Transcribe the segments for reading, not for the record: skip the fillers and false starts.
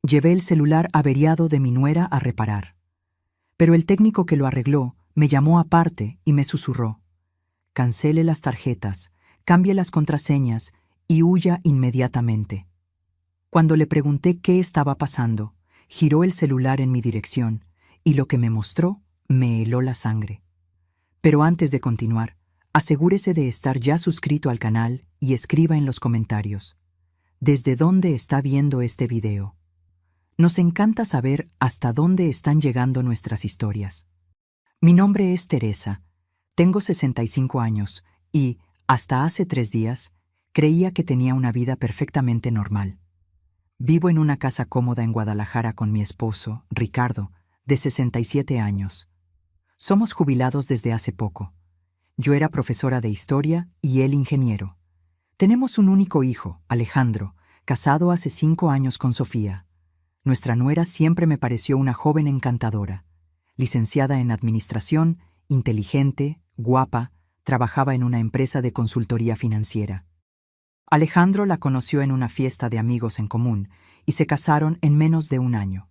Llevé el celular averiado de mi nuera a reparar. Pero el técnico que lo arregló me llamó aparte y me susurró: cancele las tarjetas, cambie las contraseñas y huya inmediatamente. Cuando le pregunté qué estaba pasando, giró el celular en mi dirección y lo que me mostró me heló la sangre. Pero antes de continuar, asegúrese de estar ya suscrito al canal y escriba en los comentarios: ¿desde dónde está viendo este video? Nos encanta saber hasta dónde están llegando nuestras historias. Mi nombre es Teresa, tengo 65 años y, hasta hace 3 días, creía que tenía una vida perfectamente normal. Vivo en una casa cómoda en Guadalajara con mi esposo, Ricardo, de 67 años. Somos jubilados desde hace poco. Yo era profesora de historia y él ingeniero. Tenemos un único hijo, Alejandro, casado hace 5 años con Sofía. Nuestra nuera siempre me pareció una joven encantadora. Licenciada en administración, inteligente, guapa, trabajaba en una empresa de consultoría financiera. Alejandro la conoció en una fiesta de amigos en común y se casaron en menos de 1 año.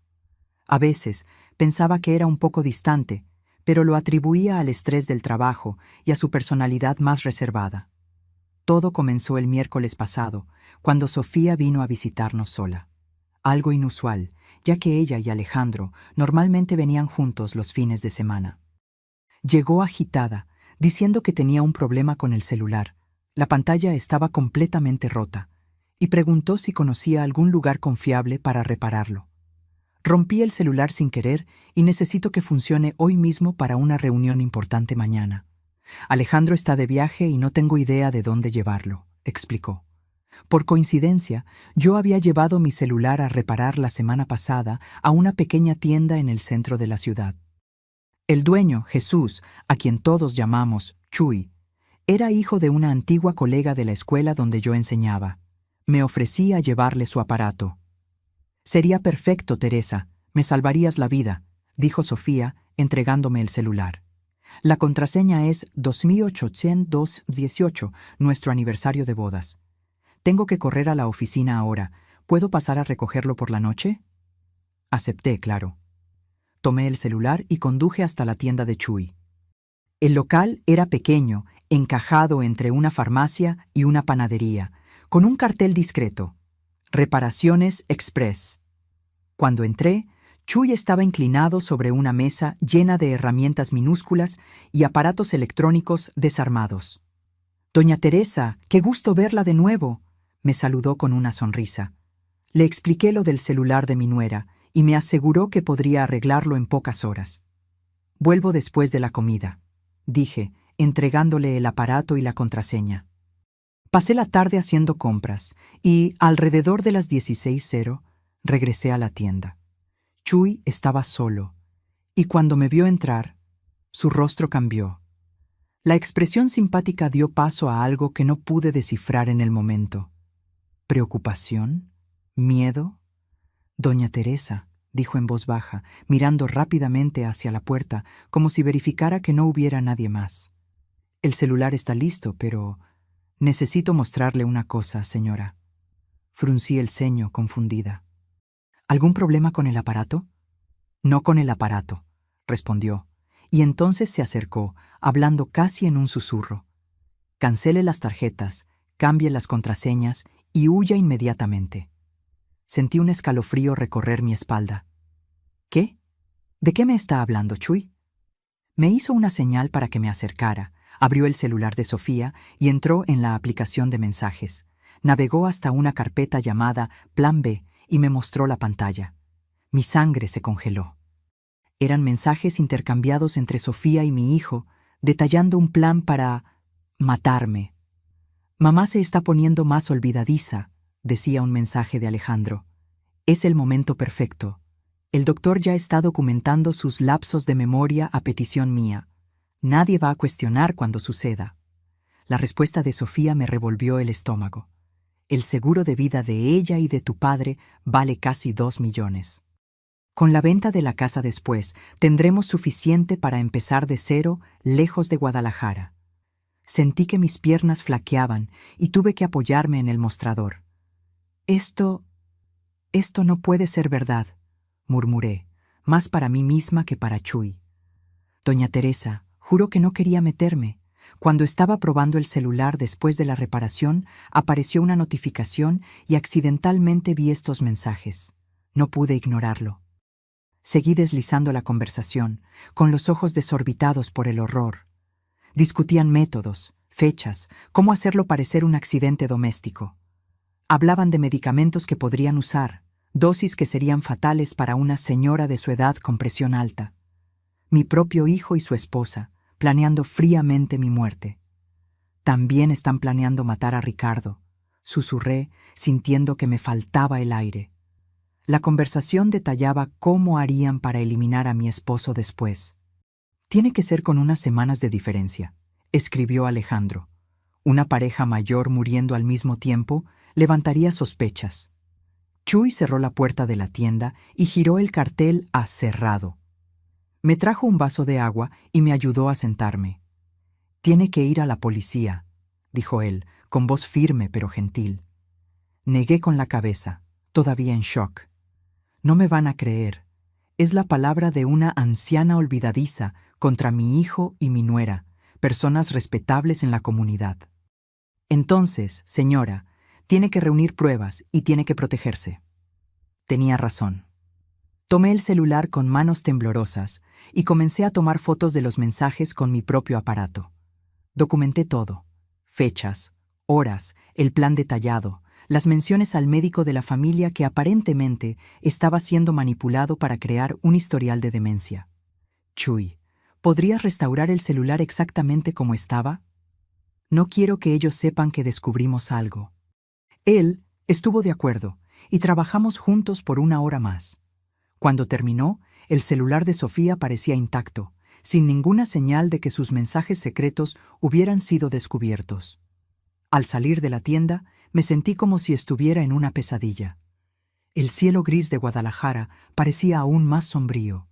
A veces pensaba que era un poco distante, pero lo atribuía al estrés del trabajo y a su personalidad más reservada. Todo comenzó el miércoles pasado, cuando Sofía vino a visitarnos sola. Algo inusual, ya que ella y Alejandro normalmente venían juntos los fines de semana. Llegó agitada, diciendo que tenía un problema con el celular. La pantalla estaba completamente rota, y preguntó si conocía algún lugar confiable para repararlo. Rompí el celular sin querer y necesito que funcione hoy mismo para una reunión importante mañana. Alejandro está de viaje y no tengo idea de dónde llevarlo, explicó. Por coincidencia, yo había llevado mi celular a reparar la semana pasada a una pequeña tienda en el centro de la ciudad. El dueño, Jesús, a quien todos llamamos Chuy, era hijo de una antigua colega de la escuela donde yo enseñaba. Me ofrecí a llevarle su aparato. «Sería perfecto, Teresa, me salvarías la vida», dijo Sofía, entregándome el celular. «La contraseña es 2818, nuestro aniversario de bodas. Tengo que correr a la oficina ahora. ¿Puedo pasar a recogerlo por la noche?» Acepté, claro. Tomé el celular y conduje hasta la tienda de Chuy. El local era pequeño, encajado entre una farmacia y una panadería, con un cartel discreto: Reparaciones Express. Cuando entré, Chuy estaba inclinado sobre una mesa llena de herramientas minúsculas y aparatos electrónicos desarmados. «Doña Teresa, qué gusto verla de nuevo», me saludó con una sonrisa. Le expliqué lo del celular de mi nuera y me aseguró que podría arreglarlo en pocas horas. «Vuelvo después de la comida», dije, entregándole el aparato y la contraseña. Pasé la tarde haciendo compras y, alrededor de las 16:00, regresé a la tienda. Chuy estaba solo, y cuando me vio entrar, su rostro cambió. La expresión simpática dio paso a algo que no pude descifrar en el momento. ¿Preocupación? ¿Miedo? «Doña Teresa», dijo en voz baja, mirando rápidamente hacia la puerta, como si verificara que no hubiera nadie más. «El celular está listo, pero necesito mostrarle una cosa, señora». Fruncí el ceño, confundida. «¿Algún problema con el aparato?» «No con el aparato», respondió, y entonces se acercó, hablando casi en un susurro. «Cancele las tarjetas, cambie las contraseñas y huya inmediatamente». Sentí un escalofrío recorrer mi espalda. «¿Qué? ¿De qué me está hablando, Chuy?» Me hizo una señal para que me acercara, abrió el celular de Sofía y entró en la aplicación de mensajes. Navegó hasta una carpeta llamada Plan B y me mostró la pantalla. Mi sangre se congeló. Eran mensajes intercambiados entre Sofía y mi hijo, detallando un plan para matarme. «Mamá se está poniendo más olvidadiza», decía un mensaje de Alejandro. «Es el momento perfecto. El doctor ya está documentando sus lapsos de memoria a petición mía. Nadie va a cuestionar cuando suceda». La respuesta de Sofía me revolvió el estómago. «El seguro de vida de ella y de tu padre vale casi 2 millones. Con la venta de la casa después, tendremos suficiente para empezar de cero, lejos de Guadalajara». Sentí que mis piernas flaqueaban y tuve que apoyarme en el mostrador. «Esto Esto no puede ser verdad, murmuré, más para mí misma que para Chuy. Doña Teresa, juro que no quería meterme. Cuando estaba probando el celular después de la reparación, apareció una notificación y accidentalmente vi estos mensajes. No pude ignorarlo. Seguí deslizando la conversación, con los ojos desorbitados por el horror. Discutían métodos, fechas, cómo hacerlo parecer un accidente doméstico. Hablaban de medicamentos que podrían usar, dosis que serían fatales para una señora de su edad con presión alta. Mi propio hijo y su esposa, planeando fríamente mi muerte. También están planeando matar a Ricardo, susurré, sintiendo que me faltaba el aire. La conversación detallaba cómo harían para eliminar a mi esposo después. Tiene que ser con unas semanas de diferencia, escribió Alejandro. Una pareja mayor muriendo al mismo tiempo levantaría sospechas. Chuy cerró la puerta de la tienda y giró el cartel a cerrado. Me trajo un vaso de agua y me ayudó a sentarme. «Tiene que ir a la policía», dijo él, con voz firme pero gentil. Negué con la cabeza, todavía en shock. No me van a creer. Es la palabra de una anciana olvidadiza contra mi hijo y mi nuera, personas respetables en la comunidad. Entonces, señora, tiene que reunir pruebas y tiene que protegerse. Tenía razón. Tomé el celular con manos temblorosas y comencé a tomar fotos de los mensajes con mi propio aparato. Documenté todo: fechas, horas, el plan detallado, las menciones al médico de la familia que aparentemente estaba siendo manipulado para crear un historial de demencia. Chuy, ¿podrías restaurar el celular exactamente como estaba? No quiero que ellos sepan que descubrimos algo. Él estuvo de acuerdo y trabajamos juntos por 1 hora más. Cuando terminó, el celular de Sofía parecía intacto, sin ninguna señal de que sus mensajes secretos hubieran sido descubiertos. Al salir de la tienda, me sentí como si estuviera en una pesadilla. El cielo gris de Guadalajara parecía aún más sombrío.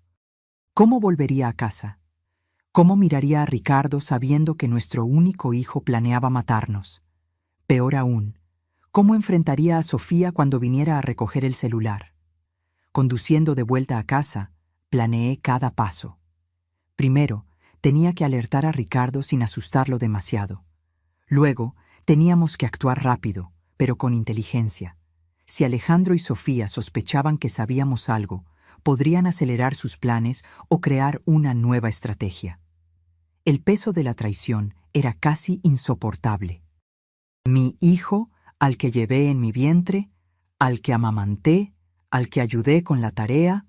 ¿Cómo volvería a casa? ¿Cómo miraría a Ricardo sabiendo que nuestro único hijo planeaba matarnos? Peor aún, ¿cómo enfrentaría a Sofía cuando viniera a recoger el celular? Conduciendo de vuelta a casa, planeé cada paso. Primero, tenía que alertar a Ricardo sin asustarlo demasiado. Luego, teníamos que actuar rápido, pero con inteligencia. Si Alejandro y Sofía sospechaban que sabíamos algo, podrían acelerar sus planes o crear una nueva estrategia. El peso de la traición era casi insoportable. Mi hijo, al que llevé en mi vientre, al que amamanté, al que ayudé con la tarea,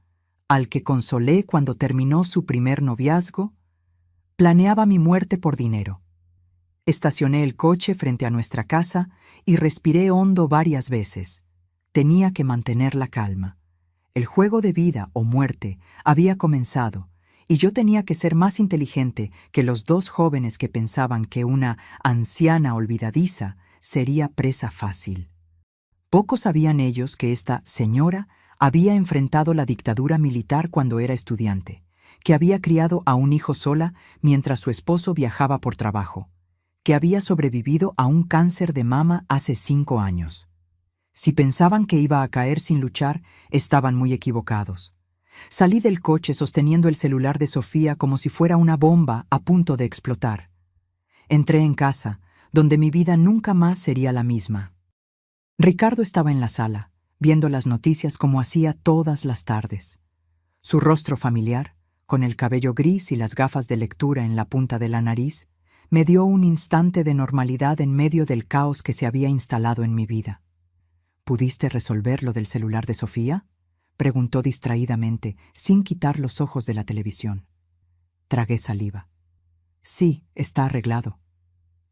al que consolé cuando terminó su primer noviazgo, planeaba mi muerte por dinero. Estacioné el coche frente a nuestra casa y respiré hondo varias veces. Tenía que mantener la calma. El juego de vida o muerte había comenzado y yo tenía que ser más inteligente que los dos jóvenes que pensaban que una anciana olvidadiza sería presa fácil. Poco sabían ellos que esta señora había enfrentado la dictadura militar cuando era estudiante, que había criado a un hijo sola mientras su esposo viajaba por trabajo, que había sobrevivido a un cáncer de mama hace 5 años. Si pensaban que iba a caer sin luchar, estaban muy equivocados. Salí del coche sosteniendo el celular de Sofía como si fuera una bomba a punto de explotar. Entré en casa, donde mi vida nunca más sería la misma. Ricardo estaba en la sala, viendo las noticias como hacía todas las tardes. Su rostro familiar, con el cabello gris y las gafas de lectura en la punta de la nariz, me dio un instante de normalidad en medio del caos que se había instalado en mi vida. ¿Pudiste resolver lo del celular de Sofía?, preguntó distraídamente, sin quitar los ojos de la televisión. Tragué saliva. Sí, está arreglado.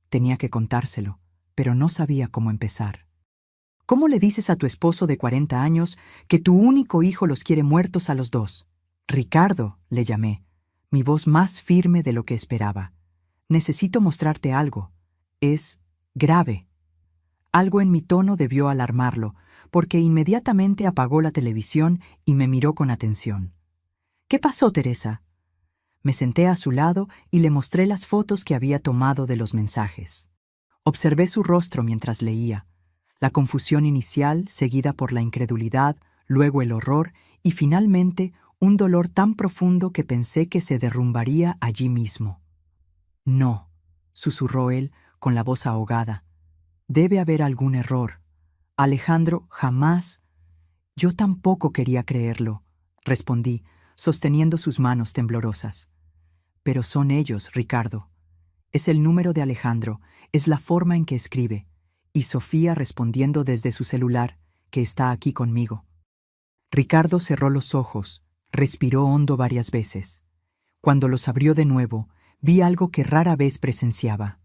Tenía que contárselo, pero no sabía cómo empezar. ¿Cómo le dices a tu esposo de 40 años que tu único hijo los quiere muertos a los dos? Ricardo, le llamé, mi voz más firme de lo que esperaba. Necesito mostrarte algo. Es grave. Algo en mi tono debió alarmarlo, porque inmediatamente apagó la televisión y me miró con atención. ¿Qué pasó, Teresa? Me senté a su lado y le mostré las fotos que había tomado de los mensajes. Observé su rostro mientras leía, la confusión inicial seguida por la incredulidad, luego el horror y finalmente un dolor tan profundo que pensé que se derrumbaría allí mismo. No, susurró él con la voz ahogada. Debe haber algún error. Alejandro, jamás. Yo tampoco quería creerlo, respondí, sosteniendo sus manos temblorosas. Pero son ellos, Ricardo. Es el número de Alejandro, es la forma en que escribe, y Sofía respondiendo desde su celular, que está aquí conmigo. Ricardo cerró los ojos, respiró hondo varias veces. Cuando los abrió de nuevo, vi algo que rara vez presenciaba.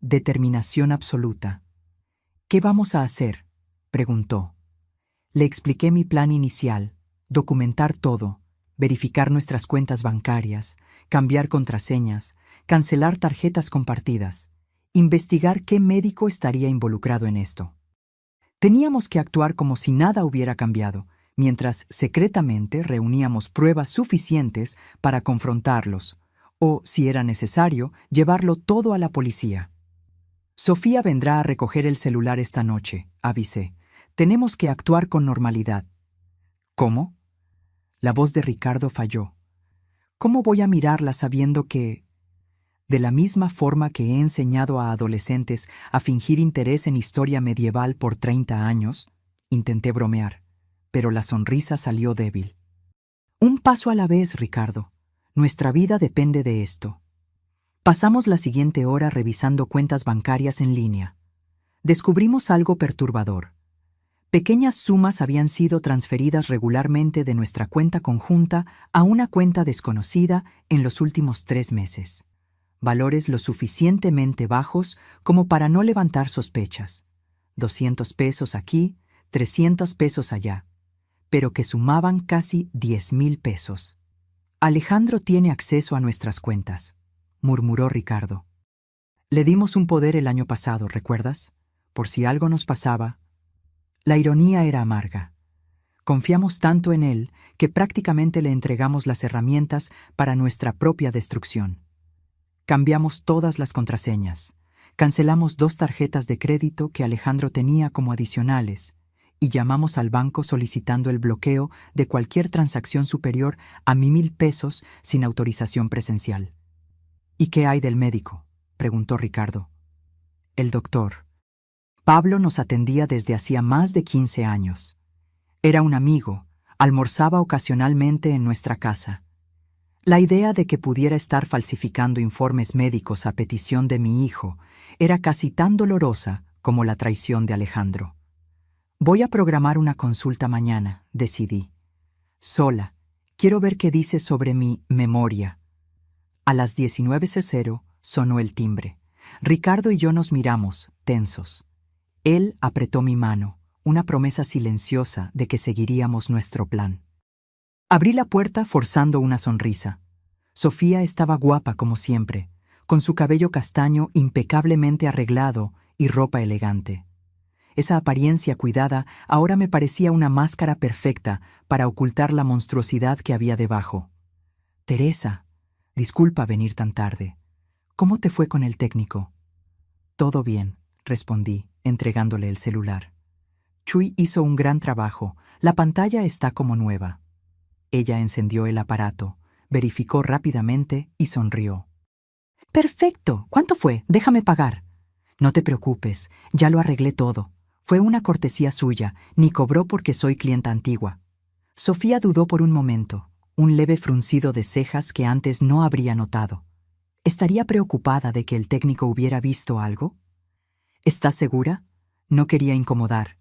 Determinación absoluta. ¿Qué vamos a hacer?, preguntó. Le expliqué mi plan inicial: documentar todo, verificar nuestras cuentas bancarias, cambiar contraseñas, cancelar tarjetas compartidas, investigar qué médico estaría involucrado en esto. Teníamos que actuar como si nada hubiera cambiado, mientras secretamente reuníamos pruebas suficientes para confrontarlos, o, si era necesario, llevarlo todo a la policía. Sofía vendrá a recoger el celular esta noche, avisé. Tenemos que actuar con normalidad. ¿Cómo? La voz de Ricardo falló. ¿Cómo voy a mirarla sabiendo que... De la misma forma que he enseñado a adolescentes a fingir interés en historia medieval por 30 años, intenté bromear, pero la sonrisa salió débil. Un paso a la vez, Ricardo. Nuestra vida depende de esto. Pasamos la siguiente hora revisando cuentas bancarias en línea. Descubrimos algo perturbador. Pequeñas sumas habían sido transferidas regularmente de nuestra cuenta conjunta a una cuenta desconocida en los últimos 3 meses. Valores lo suficientemente bajos como para no levantar sospechas. 200 pesos aquí, 300 pesos allá, pero que sumaban casi 10,000 pesos. Alejandro tiene acceso a nuestras cuentas, murmuró Ricardo. Le dimos un poder el año pasado, ¿recuerdas? Por si algo nos pasaba. La ironía era amarga. Confiamos tanto en él que prácticamente le entregamos las herramientas para nuestra propia destrucción. Cambiamos todas las contraseñas, cancelamos 2 tarjetas de crédito que Alejandro tenía como adicionales y llamamos al banco solicitando el bloqueo de cualquier transacción superior a 1,000 pesos sin autorización presencial. ¿Y qué hay del médico?, preguntó Ricardo. El doctor. Pablo nos atendía desde hacía más de 15 años. Era un amigo, almorzaba ocasionalmente en nuestra casa. La idea de que pudiera estar falsificando informes médicos a petición de mi hijo era casi tan dolorosa como la traición de Alejandro. Voy a programar una consulta mañana, decidí. Sola, quiero ver qué dice sobre mi memoria. A las 19:00 sonó el timbre. Ricardo y yo nos miramos, tensos. Él apretó mi mano, una promesa silenciosa de que seguiríamos nuestro plan. Abrí la puerta forzando una sonrisa. Sofía estaba guapa como siempre, con su cabello castaño impecablemente arreglado y ropa elegante. Esa apariencia cuidada ahora me parecía una máscara perfecta para ocultar la monstruosidad que había debajo. Teresa, disculpa venir tan tarde. ¿Cómo te fue con el técnico? Todo bien, respondí, entregándole el celular. Chuy hizo un gran trabajo. La pantalla está como nueva. Ella encendió el aparato, verificó rápidamente y sonrió. Perfecto. ¿Cuánto fue? Déjame pagar. No te preocupes, ya lo arreglé todo. Fue una cortesía suya, ni cobró porque soy clienta antigua. Sofía dudó por un momento, un leve fruncido de cejas que antes no habría notado. ¿Estaría preocupada de que el técnico hubiera visto algo? ¿Estás segura? No quería incomodar.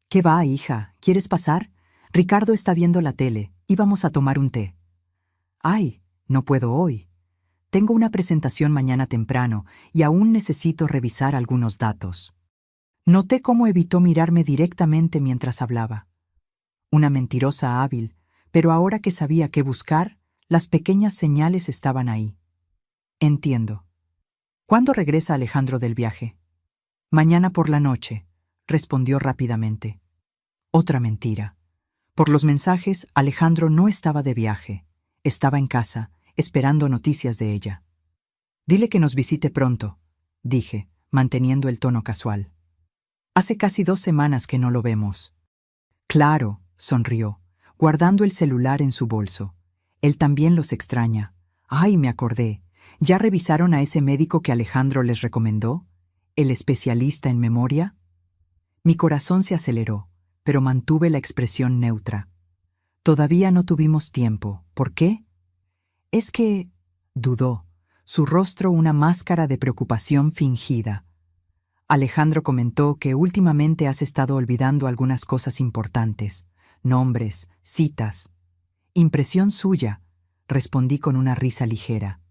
¿Qué va, hija? ¿Quieres pasar? Ricardo está viendo la tele. Íbamos a tomar un té. Ay, no puedo hoy. Tengo una presentación mañana temprano y aún necesito revisar algunos datos. Noté cómo evitó mirarme directamente mientras hablaba. Una mentirosa hábil, pero ahora que sabía qué buscar, las pequeñas señales estaban ahí. Entiendo. ¿Cuándo regresa Alejandro del viaje? Mañana por la noche, respondió rápidamente. Otra mentira. Por los mensajes, Alejandro no estaba de viaje. Estaba en casa, esperando noticias de ella. Dile que nos visite pronto, dije, manteniendo el tono casual. Hace casi 2 semanas que no lo vemos. Claro, sonrió, guardando el celular en su bolso. Él también los extraña. Ay, me acordé. ¿Ya revisaron a ese médico que Alejandro les recomendó? ¿El especialista en memoria? Mi corazón se aceleró, pero mantuve la expresión neutra. Todavía no tuvimos tiempo. ¿Por qué? Es que... dudó, su rostro una máscara de preocupación fingida. Alejandro comentó que últimamente has estado olvidando algunas cosas importantes, nombres, citas. Impresión suya, respondí con una risa ligera.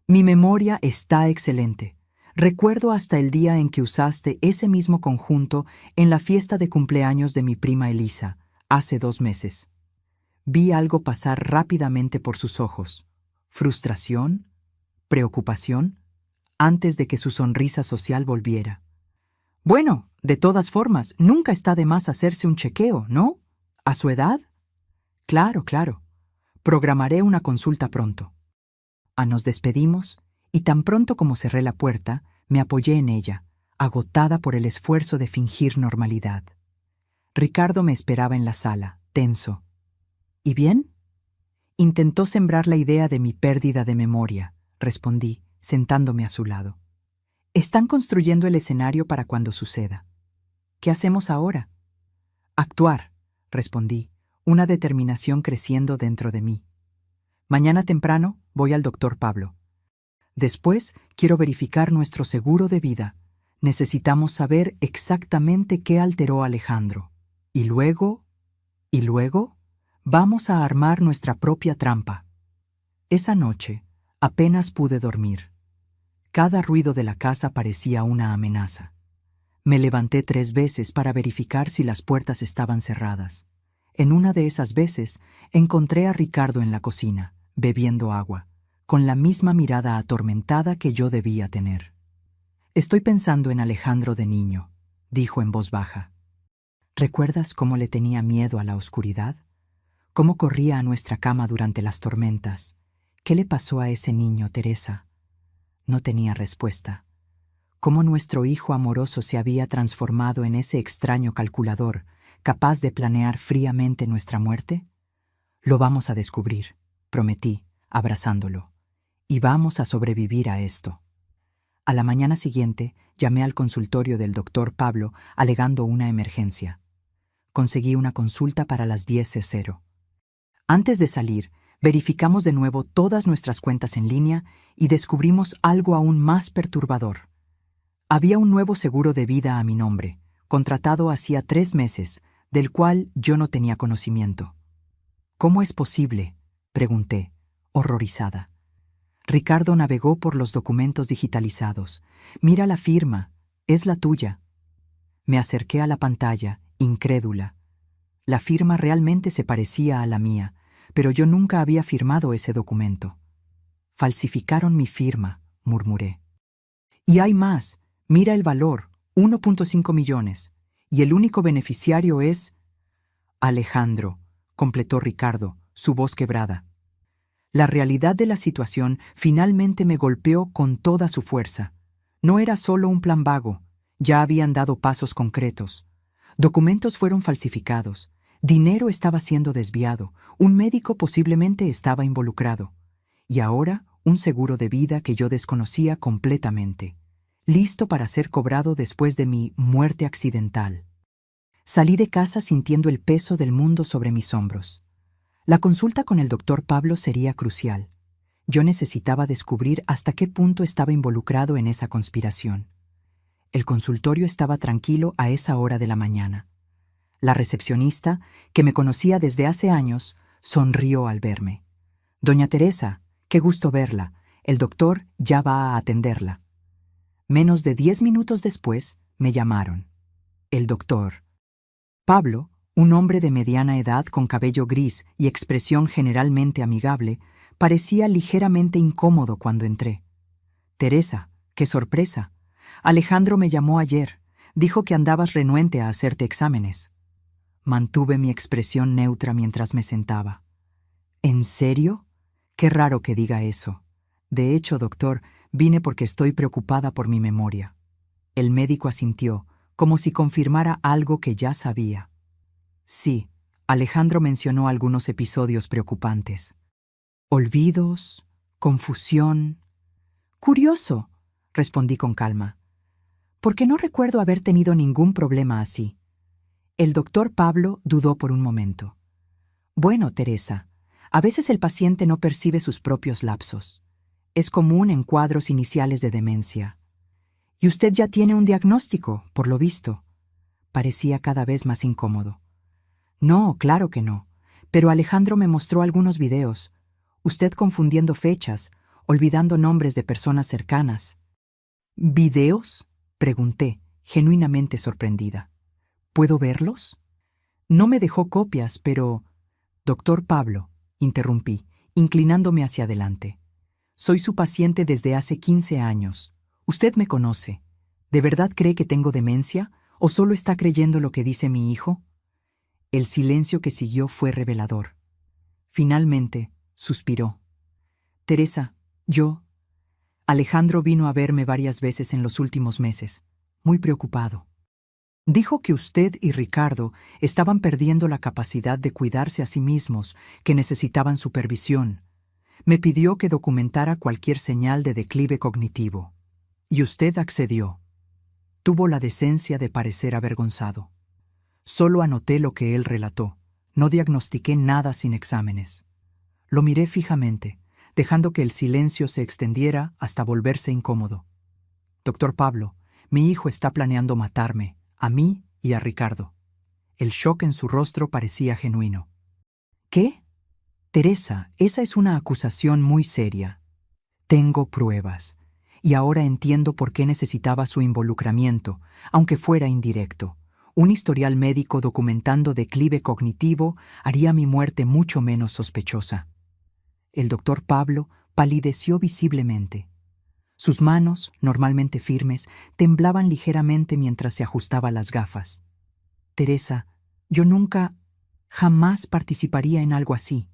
Mi memoria está excelente. Recuerdo hasta el día en que usaste ese mismo conjunto en la fiesta de cumpleaños de mi prima Elisa, hace 2 meses. Vi algo pasar rápidamente por sus ojos. ¿Frustración? ¿Preocupación? Antes de que su sonrisa social volviera. Bueno, de todas formas, nunca está de más hacerse un chequeo, ¿no? ¿A su edad? Claro, claro. Programaré una consulta pronto. Nos despedimos, y tan pronto como cerré la puerta, me apoyé en ella, agotada por el esfuerzo de fingir normalidad. Ricardo me esperaba en la sala, tenso. ¿Y bien? Intentó sembrar la idea de mi pérdida de memoria, respondí, sentándome a su lado. Están construyendo el escenario para cuando suceda. ¿Qué hacemos ahora? Actuar, respondí, una determinación creciendo dentro de mí. Mañana temprano voy al doctor Pablo. Después quiero verificar nuestro seguro de vida. Necesitamos saber exactamente qué alteró a Alejandro. Y luego, vamos a armar nuestra propia trampa. Esa noche apenas pude dormir. Cada ruido de la casa parecía una amenaza. Me levanté 3 veces para verificar si las puertas estaban cerradas. En una de esas veces encontré a Ricardo en la cocina, bebiendo agua, con la misma mirada atormentada que yo debía tener. Estoy pensando en Alejandro de niño, dijo en voz baja. ¿Recuerdas cómo le tenía miedo a la oscuridad? ¿Cómo corría a nuestra cama durante las tormentas? ¿Qué le pasó a ese niño, Teresa? No tenía respuesta. ¿Cómo nuestro hijo amoroso se había transformado en ese extraño calculador, capaz de planear fríamente nuestra muerte? Lo vamos a descubrir, prometí, abrazándolo. Y vamos a sobrevivir a esto. A la mañana siguiente, llamé al consultorio del doctor Pablo alegando una emergencia. Conseguí una consulta para las 10:00. Antes de salir, verificamos de nuevo todas nuestras cuentas en línea y descubrimos algo aún más perturbador. Había un nuevo seguro de vida a mi nombre, contratado hacía 3 meses, del cual yo no tenía conocimiento. ¿Cómo es posible?, pregunté, horrorizada. Ricardo navegó por los documentos digitalizados. Mira la firma, es la tuya. Me acerqué a la pantalla, incrédula. La firma realmente se parecía a la mía, pero yo nunca había firmado ese documento. Falsificaron mi firma, murmuré. Y hay más, mira el valor, 1.5 millones, y el único beneficiario es... Alejandro, completó Ricardo, su voz quebrada. La realidad de la situación finalmente me golpeó con toda su fuerza. No era solo un plan vago, ya habían dado pasos concretos. Documentos fueron falsificados, dinero estaba siendo desviado, un médico posiblemente estaba involucrado. Y ahora, un seguro de vida que yo desconocía completamente, listo para ser cobrado después de mi muerte accidental. Salí de casa sintiendo el peso del mundo sobre mis hombros. La consulta con el doctor Pablo sería crucial. Yo necesitaba descubrir hasta qué punto estaba involucrado en esa conspiración. El consultorio estaba tranquilo a esa hora de la mañana. La recepcionista, que me conocía desde hace años, sonrió al verme. «Doña Teresa, qué gusto verla. El doctor ya va a atenderla». Menos de 10 minutos después, me llamaron. El doctor Pablo, un hombre de mediana edad con cabello gris y expresión generalmente amigable, parecía ligeramente incómodo cuando entré. «Teresa, qué sorpresa. Alejandro me llamó ayer. Dijo que andabas renuente a hacerte exámenes». Mantuve mi expresión neutra mientras me sentaba. «¿En serio? Qué raro que diga eso. De hecho, doctor, vine porque estoy preocupada por mi memoria». El médico asintió, como si confirmara algo que ya sabía. «Sí, Alejandro mencionó algunos episodios preocupantes. Olvidos, confusión. Curioso, respondí con calma, porque no recuerdo haber tenido ningún problema así. El doctor Pablo dudó por un momento. Bueno, Teresa, a veces el paciente no percibe sus propios lapsos. Es común en cuadros iniciales de demencia. Y usted ya tiene un diagnóstico, por lo visto. Parecía cada vez más incómodo. No, claro que no. Pero Alejandro me mostró algunos videos. Usted confundiendo fechas, olvidando nombres de personas cercanas. ¿Videos?, pregunté, genuinamente sorprendida. ¿Puedo verlos? No me dejó copias, pero... Doctor Pablo, interrumpí, inclinándome hacia adelante. Soy su paciente desde hace 15 años. Usted me conoce. ¿De verdad cree que tengo demencia o solo está creyendo lo que dice mi hijo? El silencio que siguió fue revelador. Finalmente, suspiró. Teresa, Alejandro vino a verme varias veces en los últimos meses, muy preocupado. Dijo que usted y Ricardo estaban perdiendo la capacidad de cuidarse a sí mismos, que necesitaban supervisión. Me pidió que documentara cualquier señal de declive cognitivo. Y usted accedió. Tuvo la decencia de parecer avergonzado. Solo anoté lo que él relató. No diagnostiqué nada sin exámenes. Lo miré fijamente, dejando que el silencio se extendiera hasta volverse incómodo. Doctor Pablo, mi hijo está planeando matarme, a mí y a Ricardo. El shock en su rostro parecía genuino. ¿Qué? Teresa, esa es una acusación muy seria. Tengo pruebas, y ahora entiendo por qué necesitaba su involucramiento, aunque fuera indirecto. Un historial médico documentando declive cognitivo haría mi muerte mucho menos sospechosa. El doctor Pablo palideció visiblemente. Sus manos, normalmente firmes, temblaban ligeramente mientras se ajustaba las gafas. Teresa, yo jamás participaría en algo así.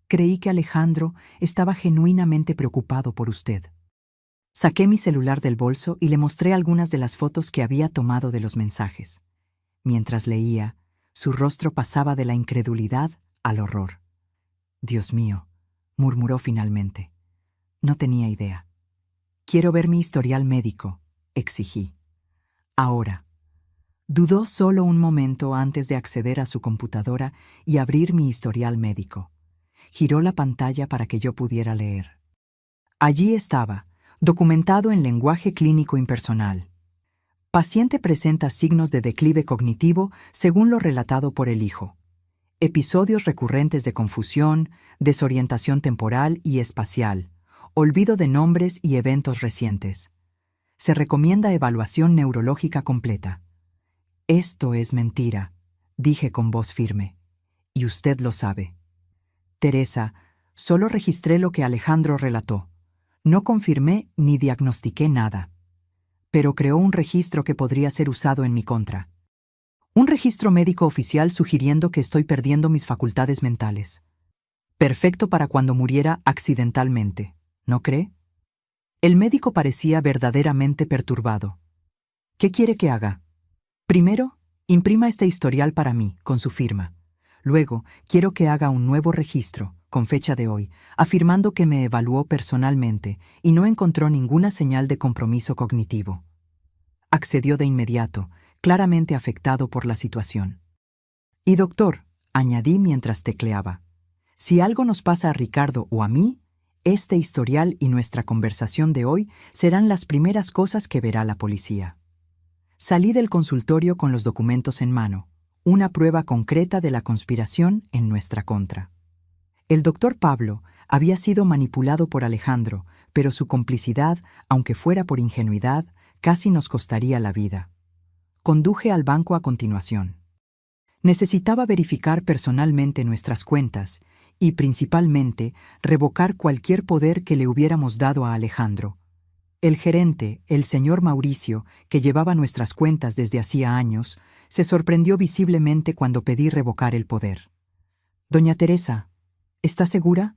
Creí que Alejandro estaba genuinamente preocupado por usted. Saqué mi celular del bolso y le mostré algunas de las fotos que había tomado de los mensajes. Mientras leía, su rostro pasaba de la incredulidad al horror. Dios mío, murmuró finalmente. No tenía idea. Quiero ver mi historial médico, exigí. Ahora. Dudó solo un momento antes de acceder a su computadora y abrir mi historial médico. Giró la pantalla para que yo pudiera leer. Allí estaba, documentado en lenguaje clínico impersonal. Paciente presenta signos de declive cognitivo según lo relatado por el hijo. Episodios recurrentes de confusión, desorientación temporal y espacial, olvido de nombres y eventos recientes. Se recomienda evaluación neurológica completa. Esto es mentira, dije con voz firme. Y usted lo sabe. Teresa, solo registré lo que Alejandro relató. No confirmé ni diagnostiqué nada. Pero creó un registro que podría ser usado en mi contra. Un registro médico oficial sugiriendo que estoy perdiendo mis facultades mentales. Perfecto para cuando muriera accidentalmente, ¿no cree? El médico parecía verdaderamente perturbado. ¿Qué quiere que haga? Primero, imprima este historial para mí, con su firma. Luego, quiero que haga un nuevo registro, con fecha de hoy, afirmando que me evaluó personalmente y no encontró ninguna señal de compromiso cognitivo. Accedió de inmediato, claramente afectado por la situación. Y doctor, añadí mientras tecleaba, si algo nos pasa a Ricardo o a mí, este historial y nuestra conversación de hoy serán las primeras cosas que verá la policía. Salí del consultorio con los documentos en mano, una prueba concreta de la conspiración en nuestra contra. El doctor Pablo había sido manipulado por Alejandro, pero su complicidad, aunque fuera por ingenuidad, casi nos costaría la vida. Conduje al banco a continuación. Necesitaba verificar personalmente nuestras cuentas y, principalmente, revocar cualquier poder que le hubiéramos dado a Alejandro. El gerente, el señor Mauricio, que llevaba nuestras cuentas desde hacía años, se sorprendió visiblemente cuando pedí revocar el poder. «Doña Teresa, ¿está segura?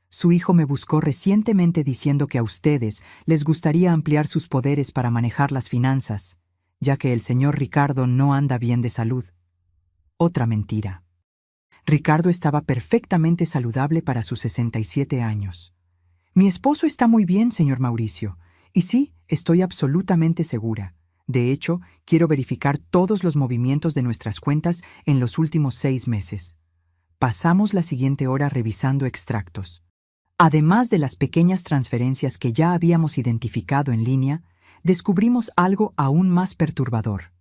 Su hijo me buscó recientemente diciendo que a ustedes les gustaría ampliar sus poderes para manejar las finanzas, ya que el señor Ricardo no anda bien de salud». Otra mentira. Ricardo estaba perfectamente saludable para sus 67 años. Mi esposo está muy bien, señor Mauricio. Y sí, estoy absolutamente segura. De hecho, quiero verificar todos los movimientos de nuestras cuentas en los últimos 6 meses. Pasamos la siguiente hora revisando extractos. Además de las pequeñas transferencias que ya habíamos identificado en línea, descubrimos algo aún más perturbador.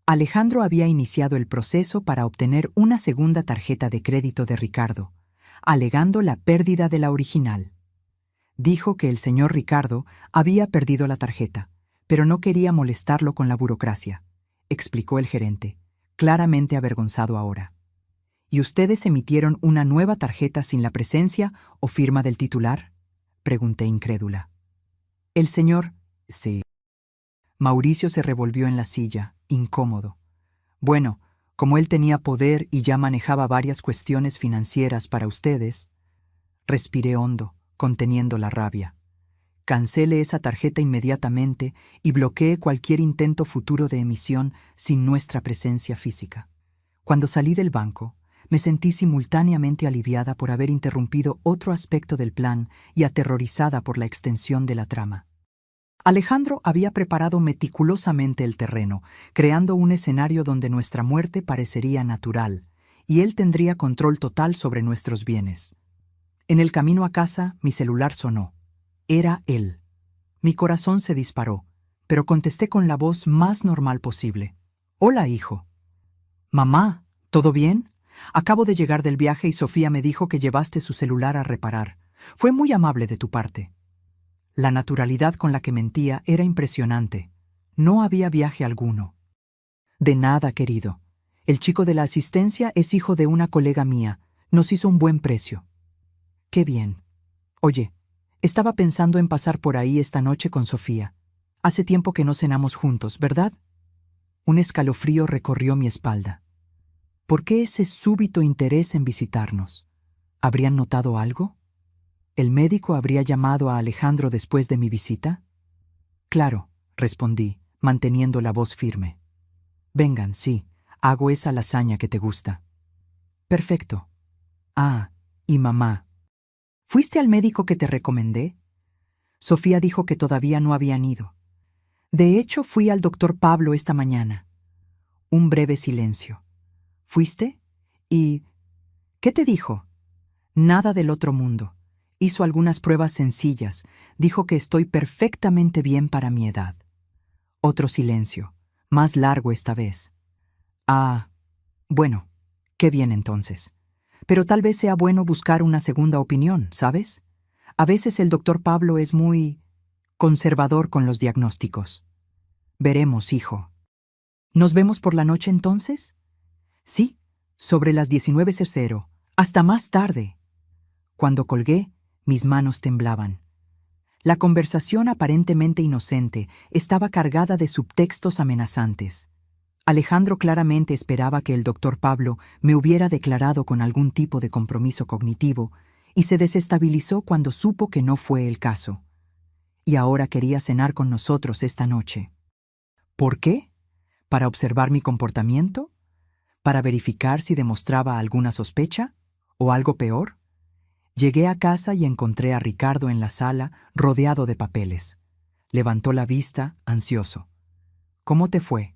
Alejandro había iniciado el proceso para obtener una segunda tarjeta de crédito de Ricardo, alegando la pérdida de la original. Dijo que el señor Ricardo había perdido la tarjeta, pero no quería molestarlo con la burocracia, explicó el gerente, claramente avergonzado ahora. ¿Y ustedes emitieron una nueva tarjeta sin la presencia o firma del titular?, pregunté incrédula. El señor... Sí. Mauricio se revolvió en la silla, incómodo. Bueno, como él tenía poder y ya manejaba varias cuestiones financieras para ustedes... Respiré hondo, conteniendo la rabia. Cancele esa tarjeta inmediatamente y bloquee cualquier intento futuro de emisión sin nuestra presencia física. Cuando salí del banco, me sentí simultáneamente aliviada por haber interrumpido otro aspecto del plan y aterrorizada por la extensión de la trama. Alejandro había preparado meticulosamente el terreno, creando un escenario donde nuestra muerte parecería natural, y él tendría control total sobre nuestros bienes. En el camino a casa, mi celular sonó. Era él. Mi corazón se disparó, pero contesté con la voz más normal posible. «Hola, hijo». «Mamá, ¿todo bien? Acabo de llegar del viaje y Sofía me dijo que llevaste su celular a reparar. Fue muy amable de tu parte». La naturalidad con la que mentía era impresionante. No había viaje alguno. «De nada, querido. El chico de la asistencia es hijo de una colega mía. Nos hizo un buen precio». «Qué bien. Oye, estaba pensando en pasar por ahí esta noche con Sofía. Hace tiempo que no cenamos juntos, ¿verdad?» Un escalofrío recorrió mi espalda. ¿Por qué ese súbito interés en visitarnos? ¿Habrían notado algo? ¿El médico habría llamado a Alejandro después de mi visita? «Claro», respondí, manteniendo la voz firme. «Vengan, sí, hago esa lasaña que te gusta». «Perfecto». «Ah, y mamá. ¿Fuiste al médico que te recomendé?» Sofía dijo que todavía no habían ido. «De hecho, fui al doctor Pablo esta mañana». Un breve silencio. «¿Fuiste? ¿Y qué te dijo?» «Nada del otro mundo. Hizo algunas pruebas sencillas. Dijo que estoy perfectamente bien para mi edad». Otro silencio, más largo esta vez. «Ah, bueno, qué bien entonces. Pero tal vez sea bueno buscar una segunda opinión, ¿sabes? A veces el doctor Pablo es muy conservador con los diagnósticos». «Veremos, hijo». «¿Nos vemos por la noche entonces?» «Sí, sobre las 19:00. Hasta más tarde». Cuando colgué, mis manos temblaban. La conversación aparentemente inocente estaba cargada de subtextos amenazantes. Alejandro claramente esperaba que el doctor Pablo me hubiera declarado con algún tipo de compromiso cognitivo y se desestabilizó cuando supo que no fue el caso. Y ahora quería cenar con nosotros esta noche. ¿Por qué? ¿Para observar mi comportamiento? ¿Para verificar si demostraba alguna sospecha? ¿O algo peor? Llegué a casa y encontré a Ricardo en la sala, rodeado de papeles. Levantó la vista, ansioso. «¿Cómo te fue?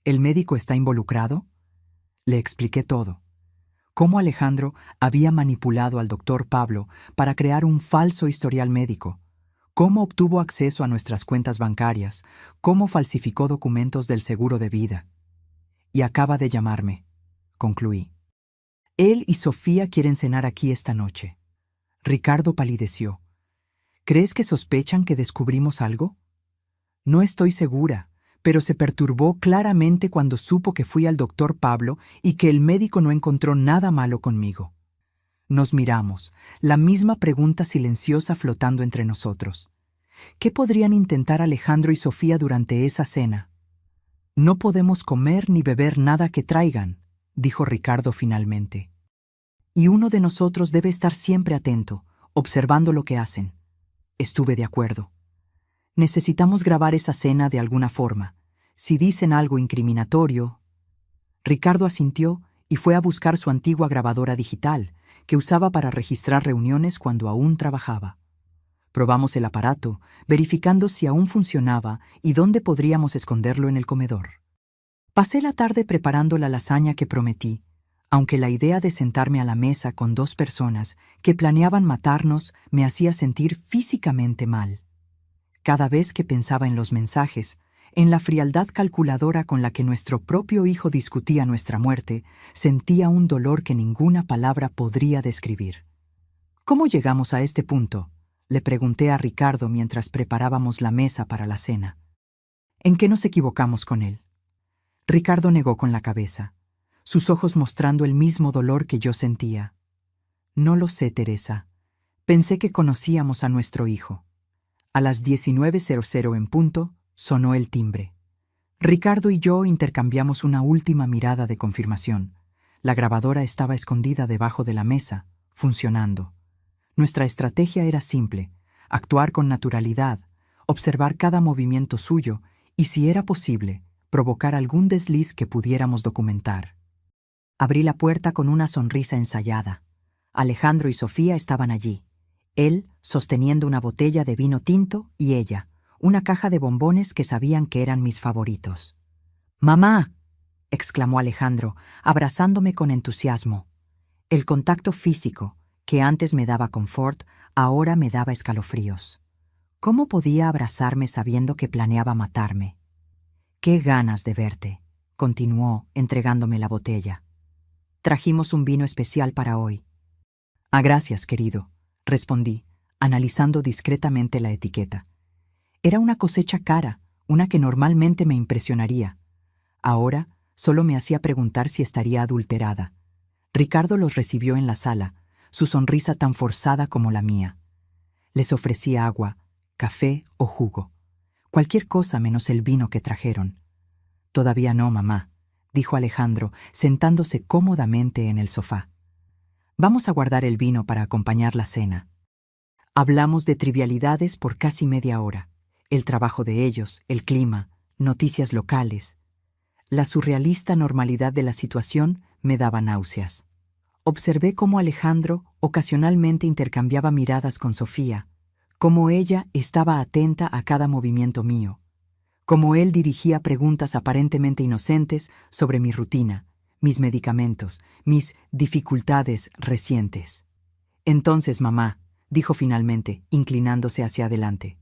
¿El médico está involucrado?» Le expliqué todo. Cómo Alejandro había manipulado al doctor Pablo para crear un falso historial médico. Cómo obtuvo acceso a nuestras cuentas bancarias. Cómo falsificó documentos del seguro de vida. «Y acaba de llamarme», concluí. «Él y Sofía quieren cenar aquí esta noche». Ricardo palideció. «¿Crees que sospechan que descubrimos algo?» «No estoy segura, pero se perturbó claramente cuando supo que fui al doctor Pablo y que el médico no encontró nada malo conmigo». Nos miramos, la misma pregunta silenciosa flotando entre nosotros. ¿Qué podrían intentar Alejandro y Sofía durante esa cena? «No podemos comer ni beber nada que traigan», dijo Ricardo finalmente. «Y uno de nosotros debe estar siempre atento, observando lo que hacen». Estuve de acuerdo. «Necesitamos grabar esa cena de alguna forma. Si dicen algo incriminatorio...» Ricardo asintió y fue a buscar su antigua grabadora digital, que usaba para registrar reuniones cuando aún trabajaba. Probamos el aparato, verificando si aún funcionaba y dónde podríamos esconderlo en el comedor. Pasé la tarde preparando la lasaña que prometí, aunque la idea de sentarme a la mesa con 2 personas que planeaban matarnos me hacía sentir físicamente mal. Cada vez que pensaba en los mensajes, en la frialdad calculadora con la que nuestro propio hijo discutía nuestra muerte, sentía un dolor que ninguna palabra podría describir. ¿Cómo llegamos a este punto?, le pregunté a Ricardo mientras preparábamos la mesa para la cena. ¿En qué nos equivocamos con él? Ricardo negó con la cabeza, sus ojos mostrando el mismo dolor que yo sentía. No lo sé, Teresa. Pensé que conocíamos a nuestro hijo. A las 19:00 en punto, sonó el timbre. Ricardo y yo intercambiamos una última mirada de confirmación. La grabadora estaba escondida debajo de la mesa, funcionando. Nuestra estrategia era simple: actuar con naturalidad, observar cada movimiento suyo y, si era posible, provocar algún desliz que pudiéramos documentar. Abrí la puerta con una sonrisa ensayada. Alejandro y Sofía estaban allí. Él sosteniendo una botella de vino tinto y ella, una caja de bombones que sabían que eran mis favoritos. «¡Mamá!», exclamó Alejandro, abrazándome con entusiasmo. El contacto físico, que antes me daba confort, ahora me daba escalofríos. ¿Cómo podía abrazarme sabiendo que planeaba matarme? «¡Qué ganas de verte!», continuó, entregándome la botella. «Trajimos un vino especial para hoy». «Ah, gracias, querido», respondí, analizando discretamente la etiqueta. Era una cosecha cara, una que normalmente me impresionaría. Ahora solo me hacía preguntar si estaría adulterada. Ricardo los recibió en la sala, su sonrisa tan forzada como la mía. Les ofrecí agua, café o jugo. Cualquier cosa menos el vino que trajeron. «Todavía no, mamá», dijo Alejandro, sentándose cómodamente en el sofá. «Vamos a guardar el vino para acompañar la cena». Hablamos de trivialidades por casi media hora. El trabajo de ellos, el clima, noticias locales. La surrealista normalidad de la situación me daba náuseas. Observé cómo Alejandro ocasionalmente intercambiaba miradas con Sofía, cómo ella estaba atenta a cada movimiento mío, cómo él dirigía preguntas aparentemente inocentes sobre mi rutina, mis medicamentos, mis dificultades recientes. «Entonces, mamá», dijo finalmente, inclinándose hacia adelante,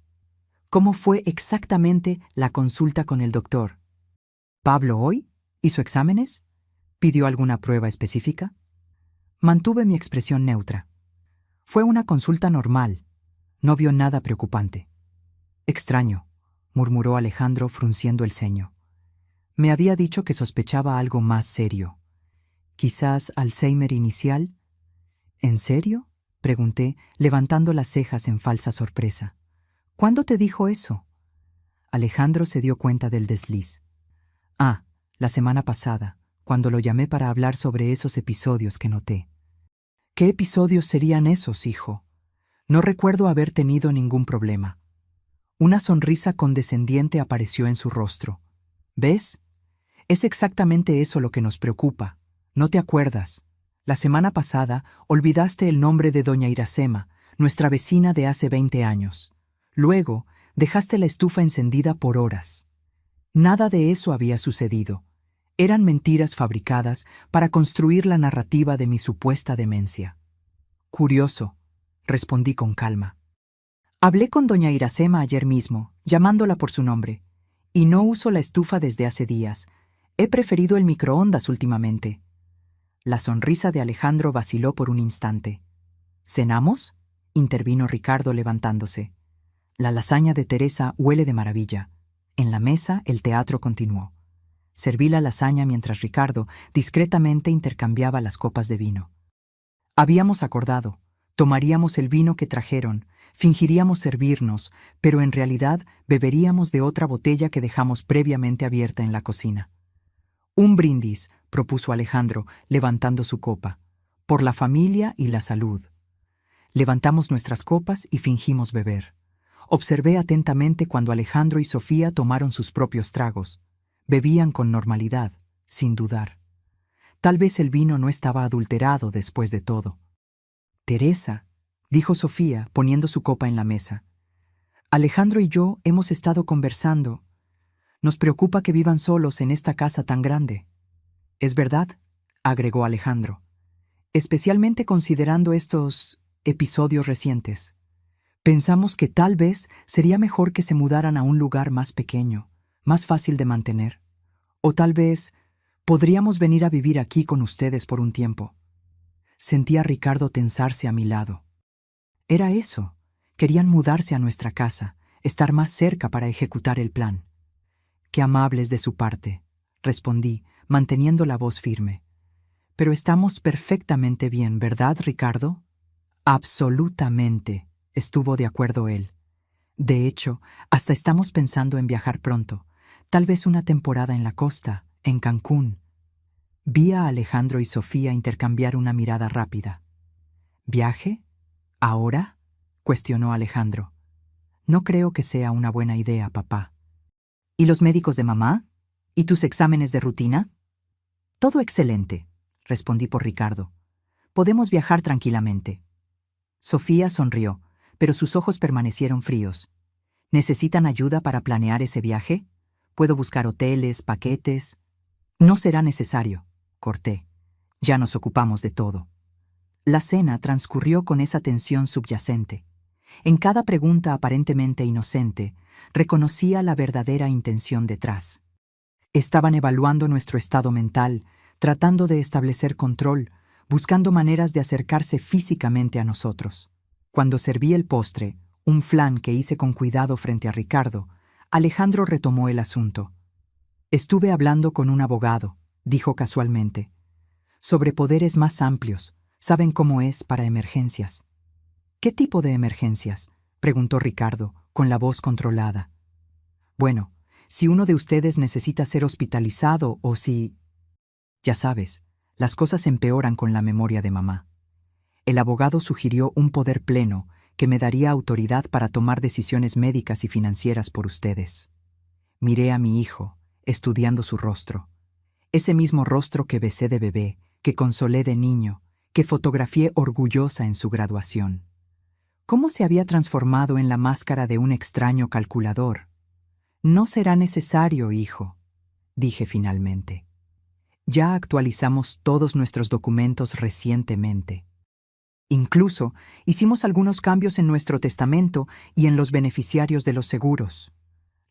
«¿cómo fue exactamente la consulta con el doctor? ¿Pablo hoy hizo exámenes? ¿Pidió alguna prueba específica?» Mantuve mi expresión neutra. «Fue una consulta normal. No vio nada preocupante». «Extraño», murmuró Alejandro frunciendo el ceño. «Me había dicho que sospechaba algo más serio. ¿Quizás Alzheimer inicial?» «¿En serio?», pregunté, levantando las cejas en falsa sorpresa. «¿Cuándo te dijo eso?» Alejandro se dio cuenta del desliz. «Ah, la semana pasada, cuando lo llamé para hablar sobre esos episodios que noté». «¿Qué episodios serían esos, hijo? No recuerdo haber tenido ningún problema». Una sonrisa condescendiente apareció en su rostro. «¿Ves? Es exactamente eso lo que nos preocupa. No te acuerdas. La semana pasada olvidaste el nombre de doña Iracema, nuestra vecina de hace 20 años. Luego dejaste la estufa encendida por horas. Nada de eso había sucedido. Eran mentiras fabricadas para construir la narrativa de mi supuesta demencia». «Curioso», respondí con calma. «Hablé con doña Iracema ayer mismo, llamándola por su nombre, y no uso la estufa desde hace días. He preferido el microondas últimamente». La sonrisa de Alejandro vaciló por un instante. «¿Cenamos?», intervino Ricardo levantándose. «La lasaña de Teresa huele de maravilla». En la mesa el teatro continuó. Serví la lasaña mientras Ricardo discretamente intercambiaba las copas de vino. Habíamos acordado, tomaríamos el vino que trajeron, fingiríamos servirnos, pero en realidad beberíamos de otra botella que dejamos previamente abierta en la cocina. «Un brindis», propuso Alejandro, levantando su copa, «por la familia y la salud». Levantamos nuestras copas y fingimos beber. Observé atentamente cuando Alejandro y Sofía tomaron sus propios tragos. Bebían con normalidad, sin dudar. Tal vez el vino no estaba adulterado después de todo. Teresa, dijo Sofía, poniendo su copa en la mesa. Alejandro y yo hemos estado conversando. Nos preocupa que vivan solos en esta casa tan grande. Es verdad, agregó Alejandro, especialmente considerando estos episodios recientes. Pensamos que tal vez sería mejor que se mudaran a un lugar más pequeño, más fácil de mantener. O tal vez podríamos venir a vivir aquí con ustedes por un tiempo. Sentí a Ricardo tensarse a mi lado. Era eso. Querían mudarse a nuestra casa, estar más cerca para ejecutar el plan. Qué amables de su parte, respondí, manteniendo la voz firme. Pero estamos perfectamente bien, ¿verdad, Ricardo? Absolutamente, estuvo de acuerdo él. De hecho, hasta estamos pensando en viajar pronto, tal vez una temporada en la costa, en Cancún. Vi a Alejandro y Sofía intercambiar una mirada rápida. ¿Viaje? ¿Ahora?, cuestionó Alejandro. No creo que sea una buena idea, papá. ¿Y los médicos de mamá? ¿Y tus exámenes de rutina? Todo excelente, respondí por Ricardo. Podemos viajar tranquilamente. Sofía sonrió, pero sus ojos permanecieron fríos. ¿Necesitan ayuda para planear ese viaje? ¿Puedo buscar hoteles, paquetes? No será necesario, corté. Ya nos ocupamos de todo. La cena transcurrió con esa tensión subyacente. En cada pregunta aparentemente inocente, reconocía la verdadera intención detrás. Estaban evaluando nuestro estado mental, tratando de establecer control, buscando maneras de acercarse físicamente a nosotros. Cuando serví el postre, un flan que hice con cuidado frente a Ricardo, Alejandro retomó el asunto. Estuve hablando con un abogado, dijo casualmente, sobre poderes más amplios. Saben cómo es para emergencias. ¿Qué tipo de emergencias?, preguntó Ricardo, con la voz controlada. Bueno, si uno de ustedes necesita ser hospitalizado o si... Ya sabes, las cosas empeoran con la memoria de mamá. El abogado sugirió un poder pleno que me daría autoridad para tomar decisiones médicas y financieras por ustedes. Miré a mi hijo, estudiando su rostro. Ese mismo rostro que besé de bebé, que consolé de niño, que fotografié orgullosa en su graduación. ¿Cómo se había transformado en la máscara de un extraño calculador? No será necesario, hijo, dije finalmente. Ya actualizamos todos nuestros documentos recientemente. Incluso hicimos algunos cambios en nuestro testamento y en los beneficiarios de los seguros.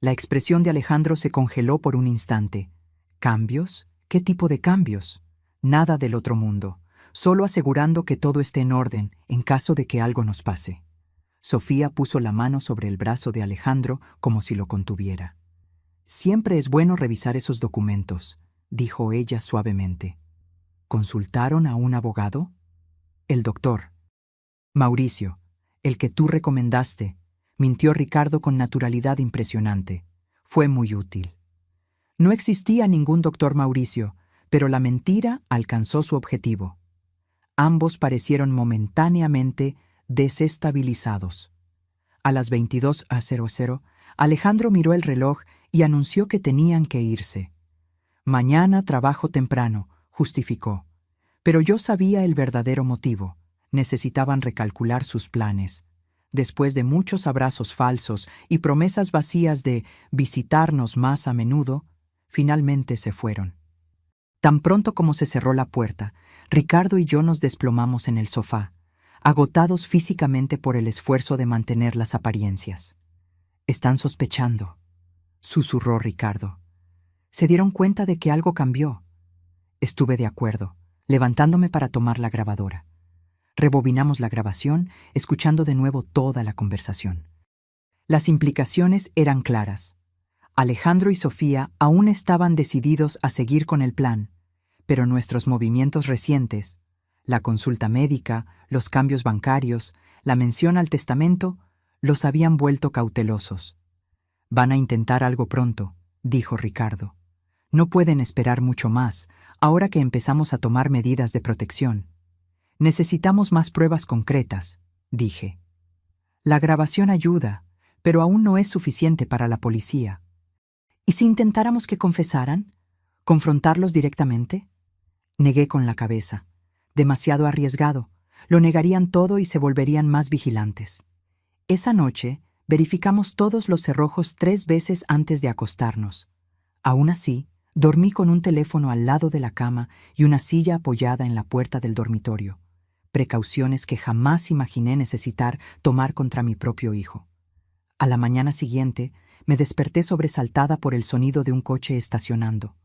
La expresión de Alejandro se congeló por un instante. ¿Cambios? ¿Qué tipo de cambios? Nada del otro mundo, solo asegurando que todo esté en orden en caso de que algo nos pase. Sofía puso la mano sobre el brazo de Alejandro como si lo contuviera. Siempre es bueno revisar esos documentos, dijo ella suavemente. ¿Consultaron a un abogado? El doctor. Mauricio, el que tú recomendaste, mintió Ricardo con naturalidad impresionante. Fue muy útil. No existía ningún doctor Mauricio, pero la mentira alcanzó su objetivo. Ambos parecieron momentáneamente desestabilizados. A las 22:00, Alejandro miró el reloj y anunció que tenían que irse. Mañana trabajo temprano, justificó. Pero yo sabía el verdadero motivo. Necesitaban recalcular sus planes. Después de muchos abrazos falsos y promesas vacías de visitarnos más a menudo, finalmente se fueron. Tan pronto como se cerró la puerta, Ricardo y yo nos desplomamos en el sofá, agotados físicamente por el esfuerzo de mantener las apariencias. «Están sospechando», susurró Ricardo. «Se dieron cuenta de que algo cambió». Estuve de acuerdo, levantándome para tomar la grabadora. Rebobinamos la grabación, escuchando de nuevo toda la conversación. Las implicaciones eran claras. Alejandro y Sofía aún estaban decididos a seguir con el plan, pero nuestros movimientos recientes, la consulta médica, los cambios bancarios, la mención al testamento, los habían vuelto cautelosos. «Van a intentar algo pronto», dijo Ricardo. «No pueden esperar mucho más, ahora que empezamos a tomar medidas de protección. Necesitamos más pruebas concretas», dije. «La grabación ayuda, pero aún no es suficiente para la policía». «¿Y si intentáramos que confesaran? ¿Confrontarlos directamente?» Negué con la cabeza. Demasiado arriesgado. Lo negarían todo y se volverían más vigilantes. Esa noche, verificamos todos los cerrojos 3 veces antes de acostarnos. Aún así, dormí con un teléfono al lado de la cama y una silla apoyada en la puerta del dormitorio. Precauciones que jamás imaginé necesitar tomar contra mi propio hijo. A la mañana siguiente, me desperté sobresaltada por el sonido de un coche estacionando.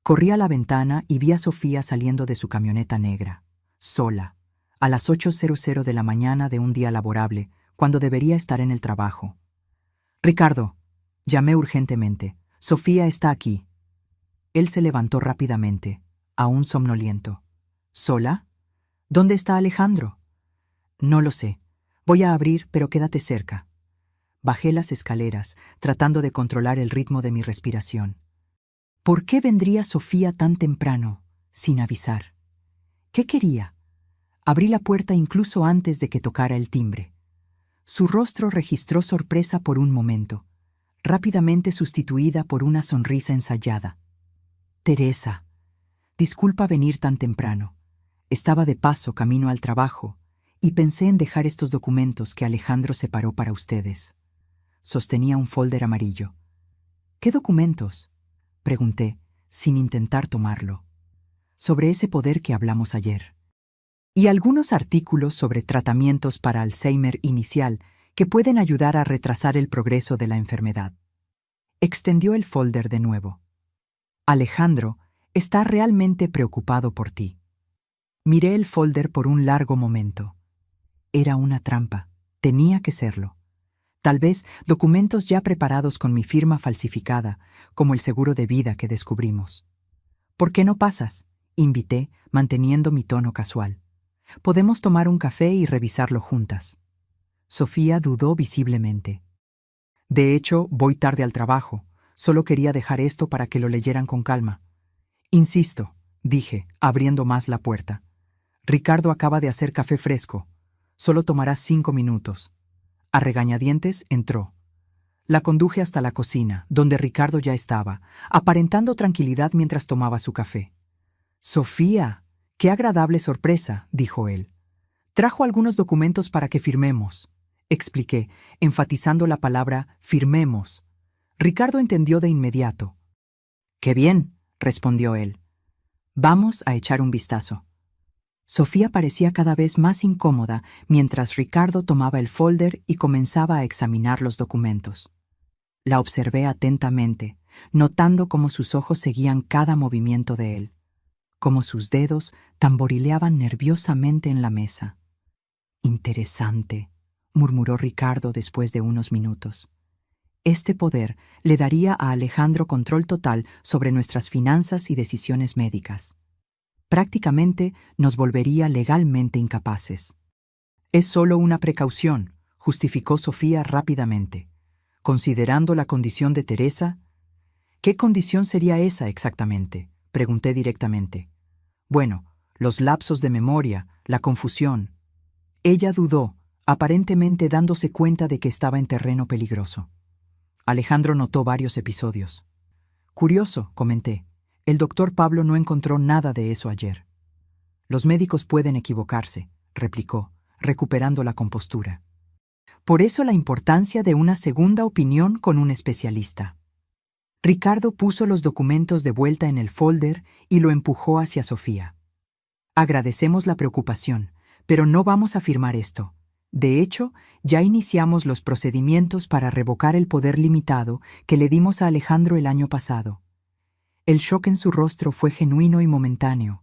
Corrí a la ventana y vi a Sofía saliendo de su camioneta negra, sola, a las 8:00 de la mañana de un día laborable, cuando debería estar en el trabajo. «Ricardo», llamé urgentemente, «Sofía está aquí». Él se levantó rápidamente, aún somnoliento. «¿Sola? ¿Dónde está Alejandro?» «No lo sé. Voy a abrir, pero quédate cerca». Bajé las escaleras, tratando de controlar el ritmo de mi respiración. ¿Por qué vendría Sofía tan temprano, sin avisar? ¿Qué quería? Abrí la puerta incluso antes de que tocara el timbre. Su rostro registró sorpresa por un momento, rápidamente sustituida por una sonrisa ensayada. «Teresa, disculpa venir tan temprano. Estaba de paso camino al trabajo y pensé en dejar estos documentos que Alejandro separó para ustedes». Sostenía un folder amarillo. «¿Qué documentos?», pregunté, sin intentar tomarlo. «Sobre ese poder que hablamos ayer. Y algunos artículos sobre tratamientos para Alzheimer inicial que pueden ayudar a retrasar el progreso de la enfermedad». Extendió el folder de nuevo. «Alejandro está realmente preocupado por ti». Miré el folder por un largo momento. Era una trampa. Tenía que serlo. Tal vez documentos ya preparados con mi firma falsificada, como el seguro de vida que descubrimos. «¿Por qué no pasas?», invité, manteniendo mi tono casual. «Podemos tomar un café y revisarlo juntas». Sofía dudó visiblemente. «De hecho, voy tarde al trabajo. Solo quería dejar esto para que lo leyeran con calma». «Insisto», dije, abriendo más la puerta. «Ricardo acaba de hacer café fresco. Solo tomará 5 minutos». A regañadientes entró. La conduje hasta la cocina, donde Ricardo ya estaba, aparentando tranquilidad mientras tomaba su café. «Sofía, qué agradable sorpresa», dijo él. «Trajo algunos documentos para que firmemos», expliqué, enfatizando la palabra firmemos. Ricardo entendió de inmediato. «Qué bien», respondió él. «Vamos a echar un vistazo». Sofía parecía cada vez más incómoda mientras Ricardo tomaba el folder y comenzaba a examinar los documentos. La observé atentamente, notando cómo sus ojos seguían cada movimiento de él, cómo sus dedos tamborileaban nerviosamente en la mesa. «Interesante», murmuró Ricardo después de unos minutos. «Este poder le daría a Alejandro control total sobre nuestras finanzas y decisiones médicas. Prácticamente nos volvería legalmente incapaces». «Es solo una precaución», justificó Sofía rápidamente. «Considerando la condición de Teresa». «¿Qué condición sería esa exactamente?», pregunté directamente. «Bueno, los lapsos de memoria, la confusión». Ella dudó, aparentemente dándose cuenta de que estaba en terreno peligroso. Alejandro notó varios episodios. «Curioso», comenté. «El doctor Pablo no encontró nada de eso ayer». «Los médicos pueden equivocarse», replicó, recuperando la compostura. «Por eso la importancia de una segunda opinión con un especialista». Ricardo puso los documentos de vuelta en el folder y lo empujó hacia Sofía. «Agradecemos la preocupación, pero no vamos a firmar esto. De hecho, ya iniciamos los procedimientos para revocar el poder limitado que le dimos a Alejandro el año pasado». El shock en su rostro fue genuino y momentáneo,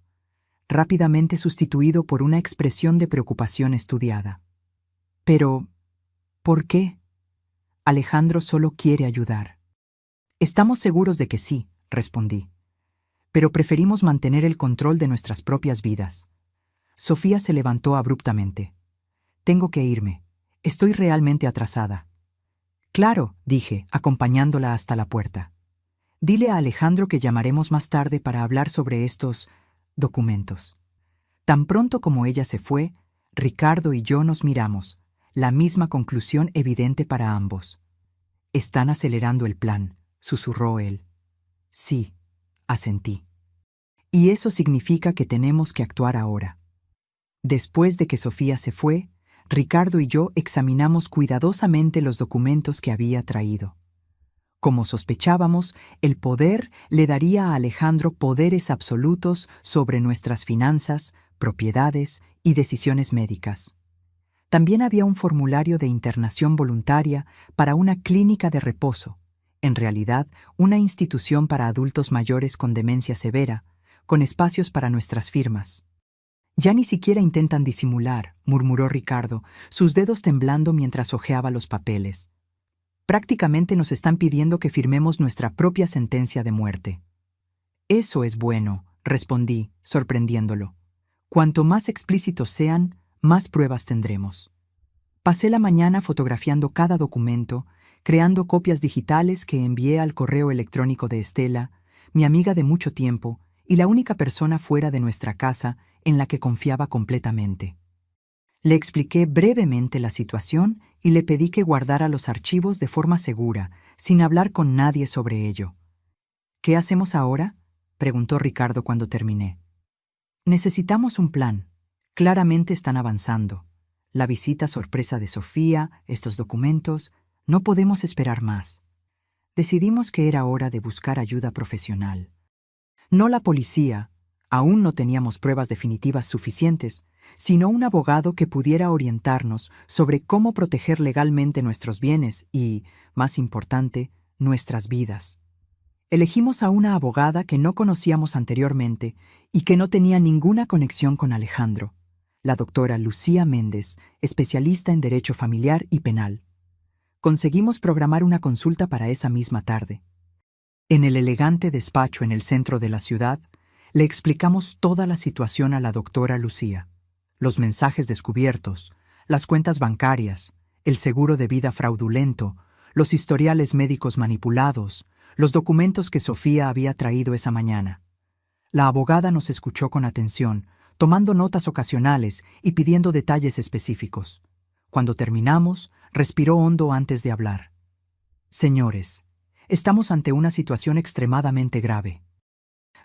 rápidamente sustituido por una expresión de preocupación estudiada. «Pero, ¿por qué? Alejandro solo quiere ayudar». «Estamos seguros de que sí», respondí. «Pero preferimos mantener el control de nuestras propias vidas». Sofía se levantó abruptamente. «Tengo que irme. Estoy realmente atrasada». «Claro», dije, acompañándola hasta la puerta. «Dile a Alejandro que llamaremos más tarde para hablar sobre estos documentos». Tan pronto como ella se fue, Ricardo y yo nos miramos, la misma conclusión evidente para ambos. «Están acelerando el plan», susurró él. «Sí», asentí. Y eso significa que tenemos que actuar ahora. Después de que Sofía se fue, Ricardo y yo examinamos cuidadosamente los documentos que había traído. Como sospechábamos, el poder le daría a Alejandro poderes absolutos sobre nuestras finanzas, propiedades y decisiones médicas. También había un formulario de internación voluntaria para una clínica de reposo, en realidad una institución para adultos mayores con demencia severa, con espacios para nuestras firmas. Ya ni siquiera intentan disimular, murmuró Ricardo, sus dedos temblando mientras hojeaba los papeles. Prácticamente nos están pidiendo que firmemos nuestra propia sentencia de muerte. Eso es bueno, respondí, sorprendiéndolo. Cuanto más explícitos sean, más pruebas tendremos. Pasé la mañana fotografiando cada documento, creando copias digitales que envié al correo electrónico de Estela, mi amiga de mucho tiempo y la única persona fuera de nuestra casa en la que confiaba completamente. Le expliqué brevemente la situación y le pedí que guardara los archivos de forma segura, sin hablar con nadie sobre ello. ¿Qué hacemos ahora?, preguntó Ricardo cuando terminé. Necesitamos un plan. Claramente están avanzando. La visita sorpresa de Sofía, estos documentos, no podemos esperar más. Decidimos que era hora de buscar ayuda profesional. No la policía, aún no teníamos pruebas definitivas suficientes, sino un abogado que pudiera orientarnos sobre cómo proteger legalmente nuestros bienes y, más importante, nuestras vidas. Elegimos a una abogada que no conocíamos anteriormente y que no tenía ninguna conexión con Alejandro, la doctora Lucía Méndez, especialista en Derecho Familiar y Penal. Conseguimos programar una consulta para esa misma tarde. En el elegante despacho en el centro de la ciudad, le explicamos toda la situación a la doctora Lucía. Los mensajes descubiertos, las cuentas bancarias, el seguro de vida fraudulento, los historiales médicos manipulados, los documentos que Sofía había traído esa mañana. La abogada nos escuchó con atención, tomando notas ocasionales y pidiendo detalles específicos. Cuando terminamos, respiró hondo antes de hablar. Señores, estamos ante una situación extremadamente grave.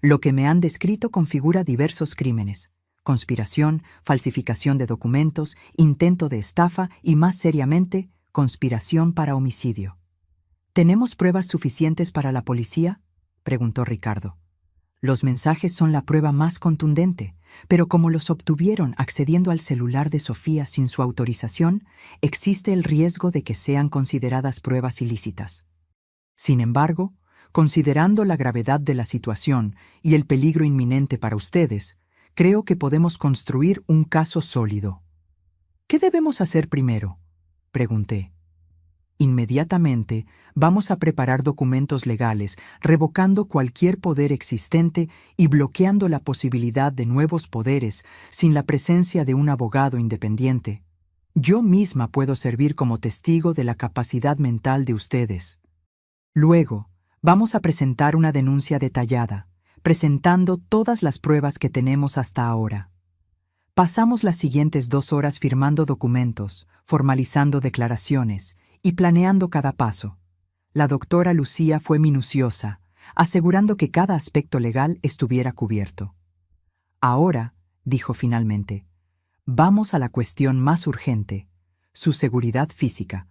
Lo que me han descrito configura diversos crímenes: conspiración, falsificación de documentos, intento de estafa y, más seriamente, conspiración para homicidio. ¿Tenemos pruebas suficientes para la policía?, preguntó Ricardo. Los mensajes son la prueba más contundente, pero como los obtuvieron accediendo al celular de Sofía sin su autorización, existe el riesgo de que sean consideradas pruebas ilícitas. Sin embargo, considerando la gravedad de la situación y el peligro inminente para ustedes, creo que podemos construir un caso sólido. ¿Qué debemos hacer primero?, pregunté. Inmediatamente vamos a preparar documentos legales, revocando cualquier poder existente y bloqueando la posibilidad de nuevos poderes sin la presencia de un abogado independiente. Yo misma puedo servir como testigo de la capacidad mental de ustedes. Luego, vamos a presentar una denuncia detallada, presentando todas las pruebas que tenemos hasta ahora. Pasamos las siguientes 2 horas firmando documentos, formalizando declaraciones y planeando cada paso. La doctora Lucía fue minuciosa, asegurando que cada aspecto legal estuviera cubierto. Ahora, dijo finalmente, vamos a la cuestión más urgente, su seguridad física.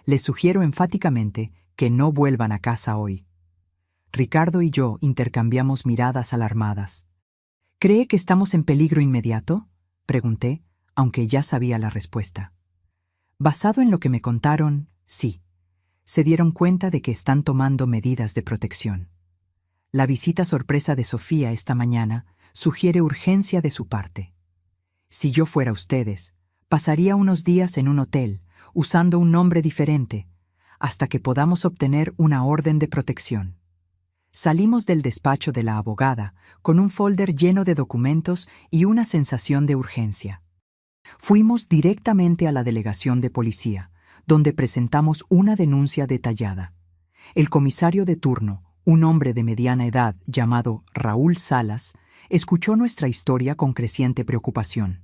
Les sugiero enfáticamente que no vuelvan a casa hoy. Ricardo y yo intercambiamos miradas alarmadas. ¿Cree que estamos en peligro inmediato?, pregunté, aunque ya sabía la respuesta. Basado en lo que me contaron, sí. Se dieron cuenta de que están tomando medidas de protección. La visita sorpresa de Sofía esta mañana sugiere urgencia de su parte. Si yo fuera ustedes, pasaría unos días en un hotel, usando un nombre diferente, hasta que podamos obtener una orden de protección. Salimos del despacho de la abogada con un folder lleno de documentos y una sensación de urgencia. Fuimos directamente a la delegación de policía, donde presentamos una denuncia detallada. El comisario de turno, un hombre de mediana edad llamado Raúl Salas, escuchó nuestra historia con creciente preocupación.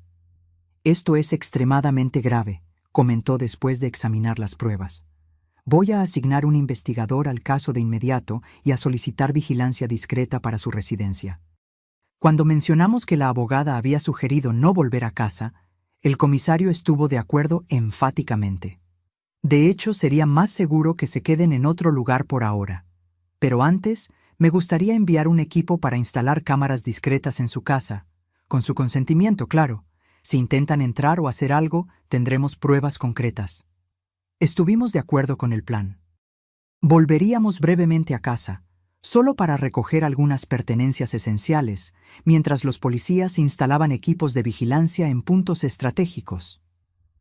«Esto es extremadamente grave», comentó después de examinar las pruebas. «Voy a asignar un investigador al caso de inmediato y a solicitar vigilancia discreta para su residencia». Cuando mencionamos que la abogada había sugerido no volver a casa, el comisario estuvo de acuerdo enfáticamente. De hecho, sería más seguro que se queden en otro lugar por ahora. Pero antes, me gustaría enviar un equipo para instalar cámaras discretas en su casa, con su consentimiento, claro. Si intentan entrar o hacer algo, tendremos pruebas concretas. Estuvimos de acuerdo con el plan. Volveríamos brevemente a casa, solo para recoger algunas pertenencias esenciales, mientras los policías instalaban equipos de vigilancia en puntos estratégicos.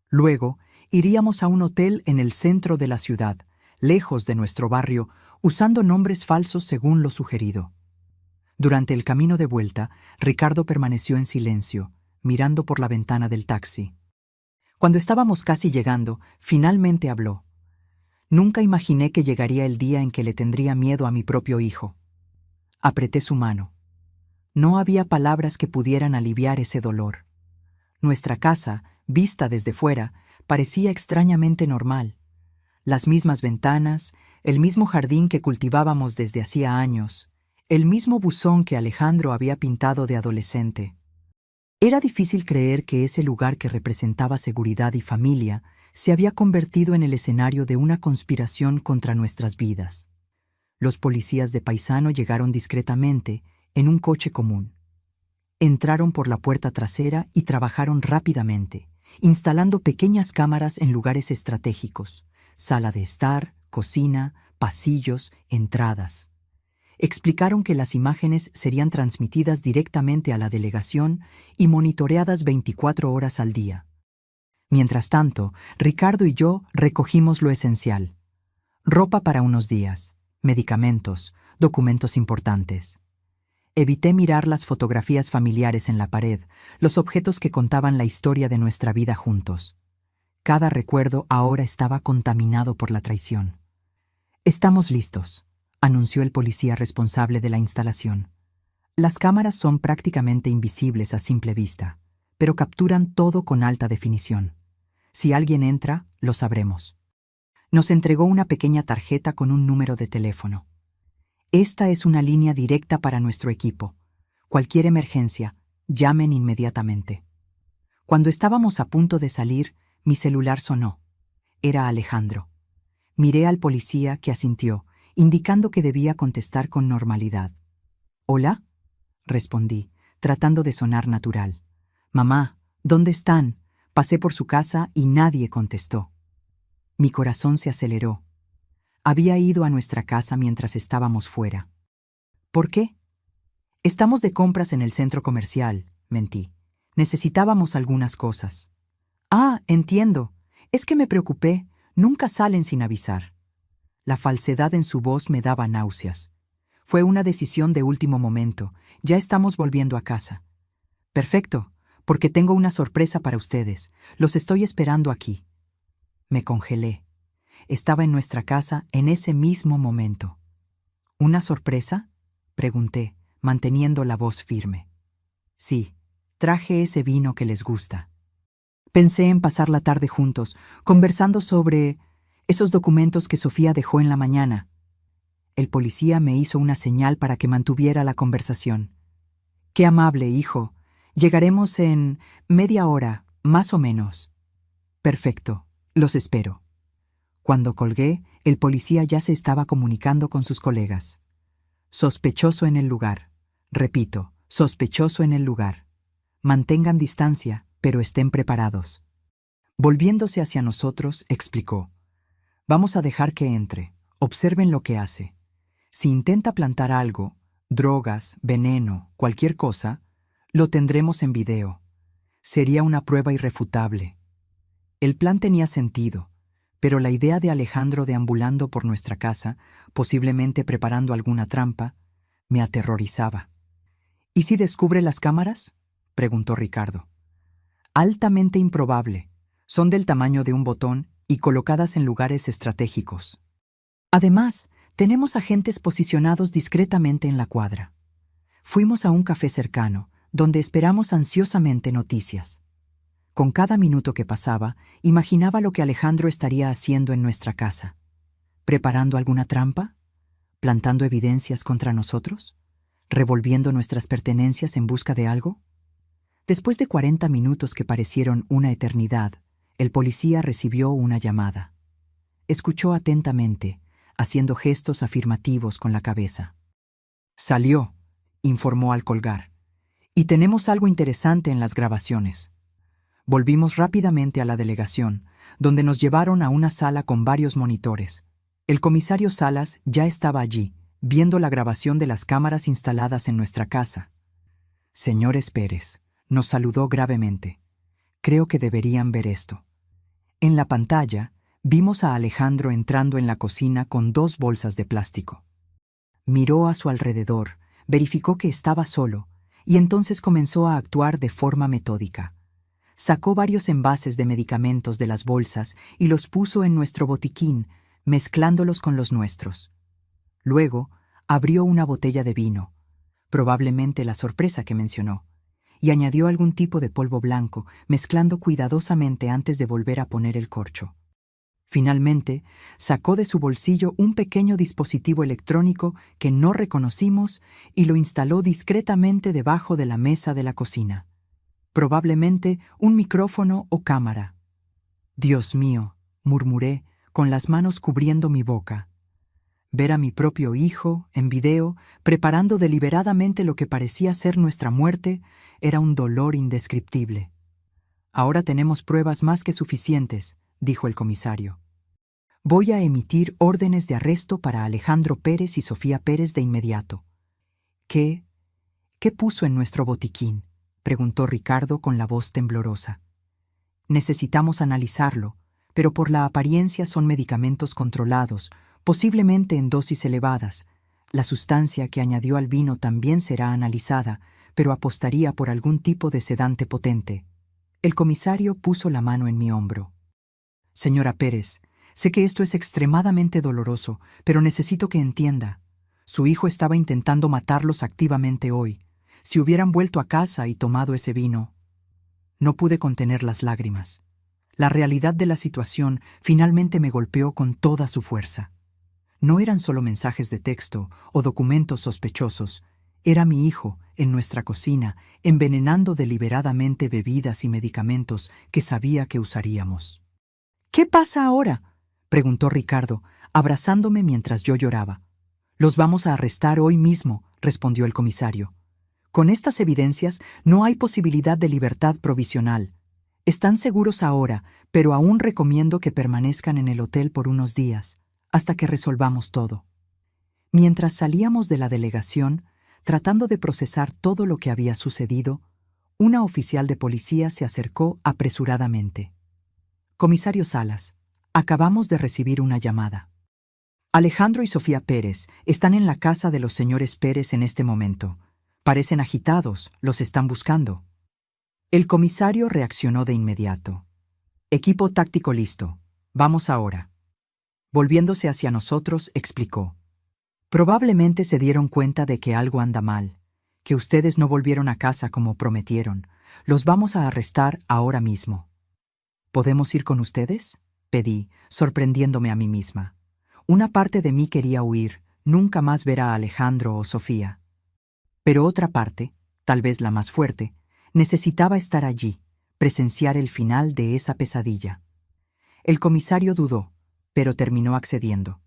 Luego, iríamos a un hotel en el centro de la ciudad, lejos de nuestro barrio, usando nombres falsos según lo sugerido. Durante el camino de vuelta, Ricardo permaneció en silencio, mirando por la ventana del taxi. Cuando estábamos casi llegando, finalmente habló. Nunca imaginé que llegaría el día en que le tendría miedo a mi propio hijo. Apreté su mano. No había palabras que pudieran aliviar ese dolor. Nuestra casa, vista desde fuera, parecía extrañamente normal. Las mismas ventanas, el mismo jardín que cultivábamos desde hacía años, el mismo buzón que Alejandro había pintado de adolescente. Era difícil creer que ese lugar que representaba seguridad y familia se había convertido en el escenario de una conspiración contra nuestras vidas. Los policías de Paisano llegaron discretamente, en un coche común. Entraron por la puerta trasera y trabajaron rápidamente, instalando pequeñas cámaras en lugares estratégicos, sala de estar, cocina, pasillos, entradas. Explicaron que las imágenes serían transmitidas directamente a la delegación y monitoreadas 24 horas al día. Mientras tanto, Ricardo y yo recogimos lo esencial: ropa para unos días, medicamentos, documentos importantes. Evité mirar las fotografías familiares en la pared, los objetos que contaban la historia de nuestra vida juntos. Cada recuerdo ahora estaba contaminado por la traición. «Estamos listos», anunció el policía responsable de la instalación. Las cámaras son prácticamente invisibles a simple vista, pero capturan todo con alta definición. Si alguien entra, lo sabremos. Nos entregó una pequeña tarjeta con un número de teléfono. Esta es una línea directa para nuestro equipo. Cualquier emergencia, llamen inmediatamente. Cuando estábamos a punto de salir, mi celular sonó. Era Alejandro. Miré al policía, que asintió, indicando que debía contestar con normalidad. «¿Hola?», respondí, tratando de sonar natural. «Mamá, ¿dónde están?». Pasé por su casa y nadie contestó. Mi corazón se aceleró. Había ido a nuestra casa mientras estábamos fuera. «¿Por qué?». «Estamos de compras en el centro comercial», mentí. «Necesitábamos algunas cosas». «Ah, entiendo. Es que me preocupé. Nunca salen sin avisar». La falsedad en su voz me daba náuseas. «Fue una decisión de último momento. Ya estamos volviendo a casa». «Perfecto, porque tengo una sorpresa para ustedes. Los estoy esperando aquí». Me congelé. Estaba en nuestra casa en ese mismo momento. «¿Una sorpresa?», pregunté, manteniendo la voz firme. «Sí, traje ese vino que les gusta». Pensé en pasar la tarde juntos, conversando sobre esos documentos que Sofía dejó en la mañana. El policía me hizo una señal para que mantuviera la conversación. «Qué amable, hijo. Llegaremos en media hora, más o menos». «Perfecto, los espero». Cuando colgué, el policía ya se estaba comunicando con sus colegas. «Sospechoso en el lugar. Repito, sospechoso en el lugar. Mantengan distancia, pero estén preparados». Volviéndose hacia nosotros, explicó: «Vamos a dejar que entre. Observen lo que hace. Si intenta plantar algo, drogas, veneno, cualquier cosa, lo tendremos en video. Sería una prueba irrefutable». El plan tenía sentido, pero la idea de Alejandro deambulando por nuestra casa, posiblemente preparando alguna trampa, me aterrorizaba. «¿Y si descubre las cámaras?», preguntó Ricardo. «Altamente improbable. Son del tamaño de un botón y colocadas en lugares estratégicos. Además, tenemos agentes posicionados discretamente en la cuadra». Fuimos a un café cercano, donde esperamos ansiosamente noticias. Con cada minuto que pasaba, imaginaba lo que Alejandro estaría haciendo en nuestra casa. ¿Preparando alguna trampa? ¿Plantando evidencias contra nosotros? ¿Revolviendo nuestras pertenencias en busca de algo? Después de 40 minutos que parecieron una eternidad, el policía recibió una llamada. Escuchó atentamente, haciendo gestos afirmativos con la cabeza. «Salió», informó al colgar. «Y tenemos algo interesante en las grabaciones». Volvimos rápidamente a la delegación, donde nos llevaron a una sala con varios monitores. El comisario Salas ya estaba allí, viendo la grabación de las cámaras instaladas en nuestra casa. «Señores Pérez», nos saludó gravemente. «Creo que deberían ver esto». En la pantalla, vimos a Alejandro entrando en la cocina con 2 bolsas de plástico. Miró a su alrededor, verificó que estaba solo, y entonces comenzó a actuar de forma metódica. Sacó varios envases de medicamentos de las bolsas y los puso en nuestro botiquín, mezclándolos con los nuestros. Luego, abrió una botella de vino, probablemente la sorpresa que mencionó, y añadió algún tipo de polvo blanco, mezclando cuidadosamente antes de volver a poner el corcho. Finalmente, sacó de su bolsillo un pequeño dispositivo electrónico que no reconocimos y lo instaló discretamente debajo de la mesa de la cocina. Probablemente un micrófono o cámara. «Dios mío», murmuré, con las manos cubriendo mi boca. Ver a mi propio hijo, en video, preparando deliberadamente lo que parecía ser nuestra muerte, era un dolor indescriptible. «Ahora tenemos pruebas más que suficientes», dijo el comisario. «Voy a emitir órdenes de arresto para Alejandro Pérez y Sofía Pérez de inmediato». ¿Qué puso en nuestro botiquín?», preguntó Ricardo con la voz temblorosa. «Necesitamos analizarlo, pero por la apariencia son medicamentos controlados, posiblemente en dosis elevadas. La sustancia que añadió al vino también será analizada, pero apostaría por algún tipo de sedante potente». El comisario puso la mano en mi hombro. «Señora Pérez, sé que esto es extremadamente doloroso, pero necesito que entienda. Su hijo estaba intentando matarlos activamente hoy. Si hubieran vuelto a casa y tomado ese vino». No pude contener las lágrimas. La realidad de la situación finalmente me golpeó con toda su fuerza. No eran solo mensajes de texto o documentos sospechosos. Era mi hijo, en nuestra cocina, envenenando deliberadamente bebidas y medicamentos que sabía que usaríamos. «¿Qué pasa ahora?», preguntó Ricardo, abrazándome mientras yo lloraba. «Los vamos a arrestar hoy mismo», respondió el comisario. «Con estas evidencias no hay posibilidad de libertad provisional. Están seguros ahora, pero aún recomiendo que permanezcan en el hotel por unos días, hasta que resolvamos todo». Mientras salíamos de la delegación, tratando de procesar todo lo que había sucedido, una oficial de policía se acercó apresuradamente. «Comisario Salas, acabamos de recibir una llamada. Alejandro y Sofía Pérez están en la casa de los señores Pérez en este momento. Parecen agitados, los están buscando». El comisario reaccionó de inmediato. «Equipo táctico listo. Vamos ahora». Volviéndose hacia nosotros, explicó: «Probablemente se dieron cuenta de que algo anda mal, que ustedes no volvieron a casa como prometieron. Los vamos a arrestar ahora mismo». «¿Podemos ir con ustedes?», pedí, sorprendiéndome a mí misma. Una parte de mí quería huir, nunca más ver a Alejandro o Sofía. Pero otra parte, tal vez la más fuerte, necesitaba estar allí, presenciar el final de esa pesadilla. El comisario dudó, pero terminó accediendo.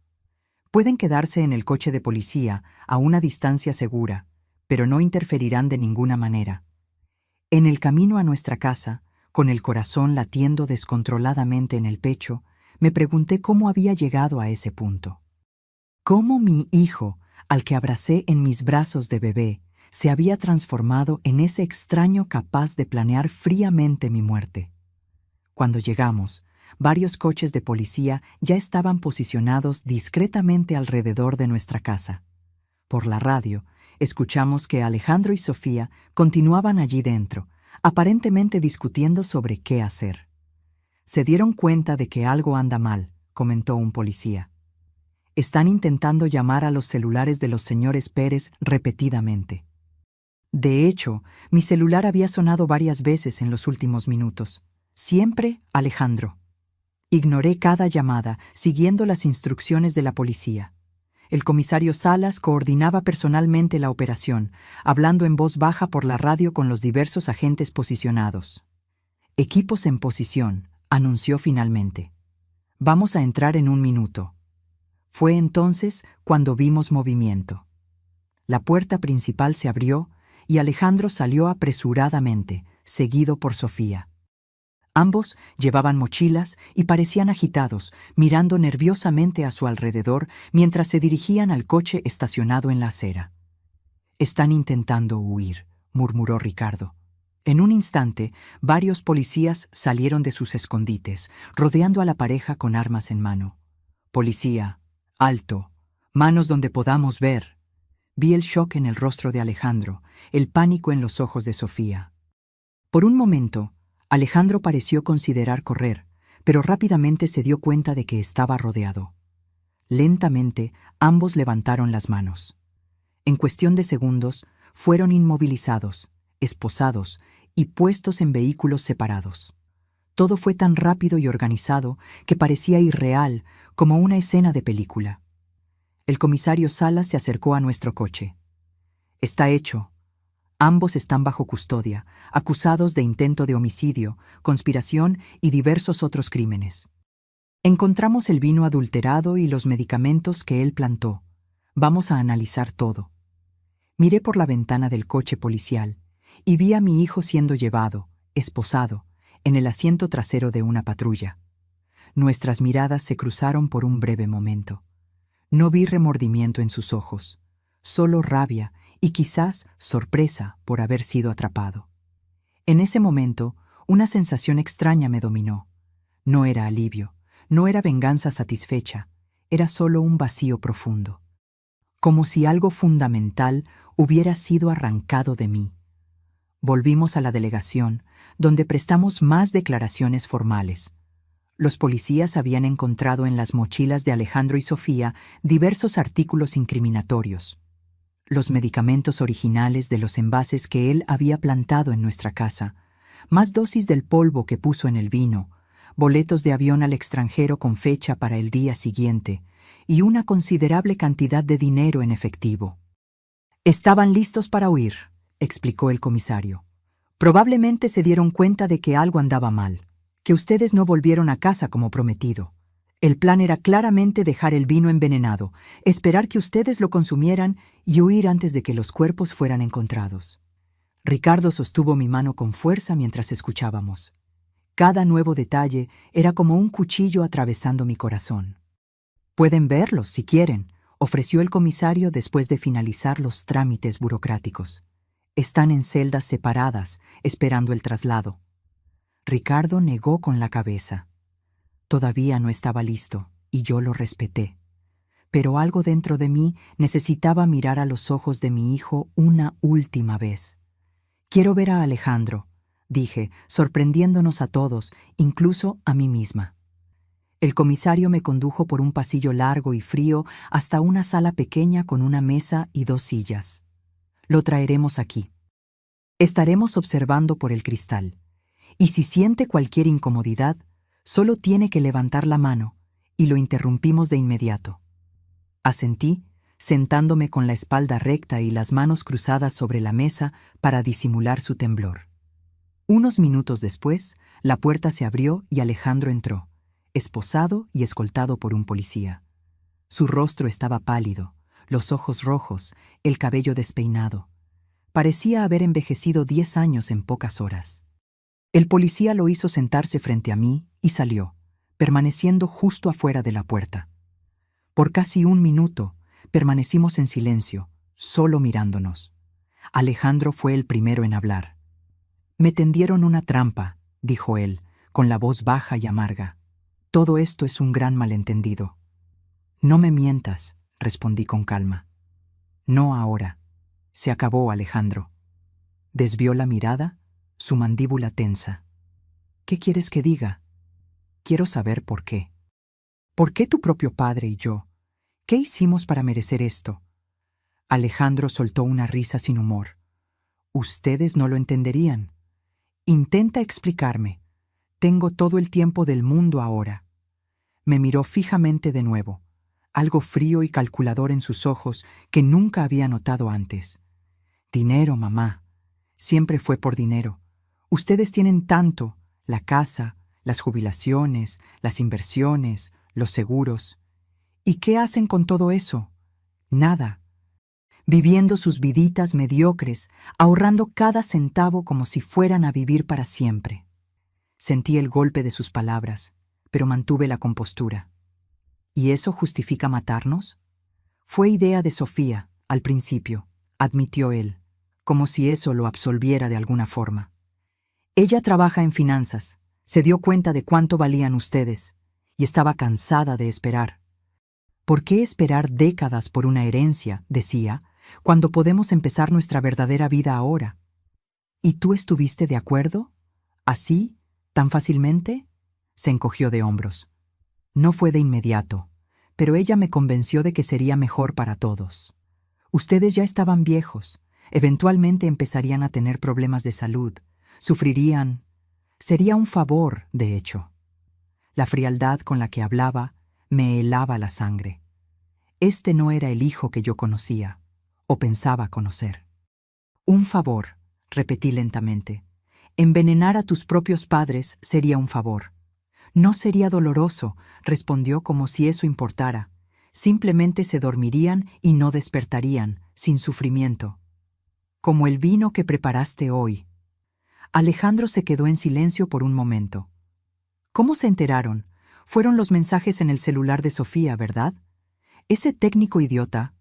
«Pueden quedarse en el coche de policía a una distancia segura, pero no interferirán de ninguna manera». En el camino a nuestra casa, con el corazón latiendo descontroladamente en el pecho, me pregunté cómo había llegado a ese punto. Cómo mi hijo, al que abracé en mis brazos de bebé, se había transformado en ese extraño capaz de planear fríamente mi muerte. Cuando llegamos, varios coches de policía ya estaban posicionados discretamente alrededor de nuestra casa. Por la radio, escuchamos que Alejandro y Sofía continuaban allí dentro, aparentemente discutiendo sobre qué hacer. «Se dieron cuenta de que algo anda mal», comentó un policía. «Están intentando llamar a los celulares de los señores Pérez repetidamente». De hecho, mi celular había sonado varias veces en los últimos minutos. Siempre Alejandro. Ignoré cada llamada, siguiendo las instrucciones de la policía. El comisario Salas coordinaba personalmente la operación, hablando en voz baja por la radio con los diversos agentes posicionados. «Equipos en posición», anunció finalmente. «Vamos a entrar en 1 minuto». Fue entonces cuando vimos movimiento. La puerta principal se abrió y Alejandro salió apresuradamente, seguido por Sofía. Ambos llevaban mochilas y parecían agitados, mirando nerviosamente a su alrededor mientras se dirigían al coche estacionado en la acera. «Están intentando huir», murmuró Ricardo. En un instante, varios policías salieron de sus escondites, rodeando a la pareja con armas en mano. «Policía, alto, manos donde podamos ver». Vi el shock en el rostro de Alejandro, el pánico en los ojos de Sofía. Por un momento, Alejandro pareció considerar correr, pero rápidamente se dio cuenta de que estaba rodeado. Lentamente, ambos levantaron las manos. En cuestión de segundos, fueron inmovilizados, esposados y puestos en vehículos separados. Todo fue tan rápido y organizado que parecía irreal, como una escena de película. El comisario Salas se acercó a nuestro coche. «Está hecho. Ambos están bajo custodia, acusados de intento de homicidio, conspiración y diversos otros crímenes. Encontramos el vino adulterado y los medicamentos que él plantó. Vamos a analizar todo». Miré por la ventana del coche policial y vi a mi hijo siendo llevado, esposado, en el asiento trasero de una patrulla. Nuestras miradas se cruzaron por un breve momento. No vi remordimiento en sus ojos, solo rabia y quizás sorpresa por haber sido atrapado. En ese momento, una sensación extraña me dominó. No era alivio, no era venganza satisfecha, era solo un vacío profundo. Como si algo fundamental hubiera sido arrancado de mí. Volvimos a la delegación, donde prestamos más declaraciones formales. Los policías habían encontrado en las mochilas de Alejandro y Sofía diversos artículos incriminatorios. Los medicamentos originales de los envases que él había plantado en nuestra casa, más dosis del polvo que puso en el vino, boletos de avión al extranjero con fecha para el día siguiente y una considerable cantidad de dinero en efectivo. «Estaban listos para huir», explicó el comisario. «Probablemente se dieron cuenta de que algo andaba mal, que ustedes no volvieron a casa como prometido. El plan era claramente dejar el vino envenenado, esperar que ustedes lo consumieran y huir antes de que los cuerpos fueran encontrados». Ricardo sostuvo mi mano con fuerza mientras escuchábamos. Cada nuevo detalle era como un cuchillo atravesando mi corazón. «Pueden verlos, si quieren», ofreció el comisario después de finalizar los trámites burocráticos. «Están en celdas separadas, esperando el traslado». Ricardo negó con la cabeza. Todavía no estaba listo, y yo lo respeté. Pero algo dentro de mí necesitaba mirar a los ojos de mi hijo una última vez. «Quiero ver a Alejandro», dije, sorprendiéndonos a todos, incluso a mí misma. El comisario me condujo por un pasillo largo y frío hasta una sala pequeña con una mesa y 2 sillas. «Lo traeremos aquí. Estaremos observando por el cristal. Y si siente cualquier incomodidad, solo tiene que levantar la mano, y lo interrumpimos de inmediato». Asentí, sentándome con la espalda recta y las manos cruzadas sobre la mesa para disimular su temblor. Unos minutos después, la puerta se abrió y Alejandro entró, esposado y escoltado por un policía. Su rostro estaba pálido, los ojos rojos, el cabello despeinado. Parecía haber envejecido 10 años en pocas horas. El policía lo hizo sentarse frente a mí y salió, permaneciendo justo afuera de la puerta. Por casi 1 minuto, permanecimos en silencio, solo mirándonos. Alejandro fue el primero en hablar. «Me tendieron una trampa», dijo él, con la voz baja y amarga. «Todo esto es un gran malentendido». «No me mientas», respondí con calma. «No ahora. Se acabó, Alejandro». Desvió la mirada, su mandíbula tensa. «¿Qué quieres que diga?» «Quiero saber por qué. ¿Por qué tu propio padre y yo? ¿Qué hicimos para merecer esto?» Alejandro soltó una risa sin humor. «Ustedes no lo entenderían. Intenta explicarme. Tengo todo el tiempo del mundo ahora». Me miró fijamente de nuevo. algo frío y calculador en sus ojos que nunca había notado antes. Dinero, mamá. Siempre fue por dinero. Ustedes tienen tanto, la casa, las jubilaciones, las inversiones, los seguros. ¿Y qué hacen con todo eso? Nada. Viviendo sus viditas mediocres, ahorrando cada centavo como si fueran a vivir para siempre. Sentí el golpe de sus palabras, pero mantuve la compostura. ¿Y eso justifica matarnos? Fue idea de Sofía, al principio, admitió él, como si eso lo absolviera de alguna forma. Ella trabaja en finanzas, se dio cuenta de cuánto valían ustedes, y estaba cansada de esperar. ¿Por qué esperar décadas por una herencia, decía, cuando podemos empezar nuestra verdadera vida ahora? ¿Y tú estuviste de acuerdo? ¿Así? ¿Tan fácilmente? Se encogió de hombros. No fue de inmediato, pero ella me convenció de que sería mejor para todos. Ustedes ya estaban viejos, eventualmente empezarían a tener problemas de salud, sufrirían. Sería un favor, de hecho. La frialdad con la que hablaba me helaba la sangre. Este no era el hijo que yo conocía, o pensaba conocer. Un favor, repetí lentamente. Envenenar a tus propios padres sería un favor. No sería doloroso, respondió como si eso importara. Simplemente se dormirían y no despertarían, sin sufrimiento. Como el vino que preparaste hoy. Alejandro se quedó en silencio por un momento. ¿Cómo se enteraron? Fueron los mensajes en el celular de Sofía, ¿verdad? Ese técnico idiota.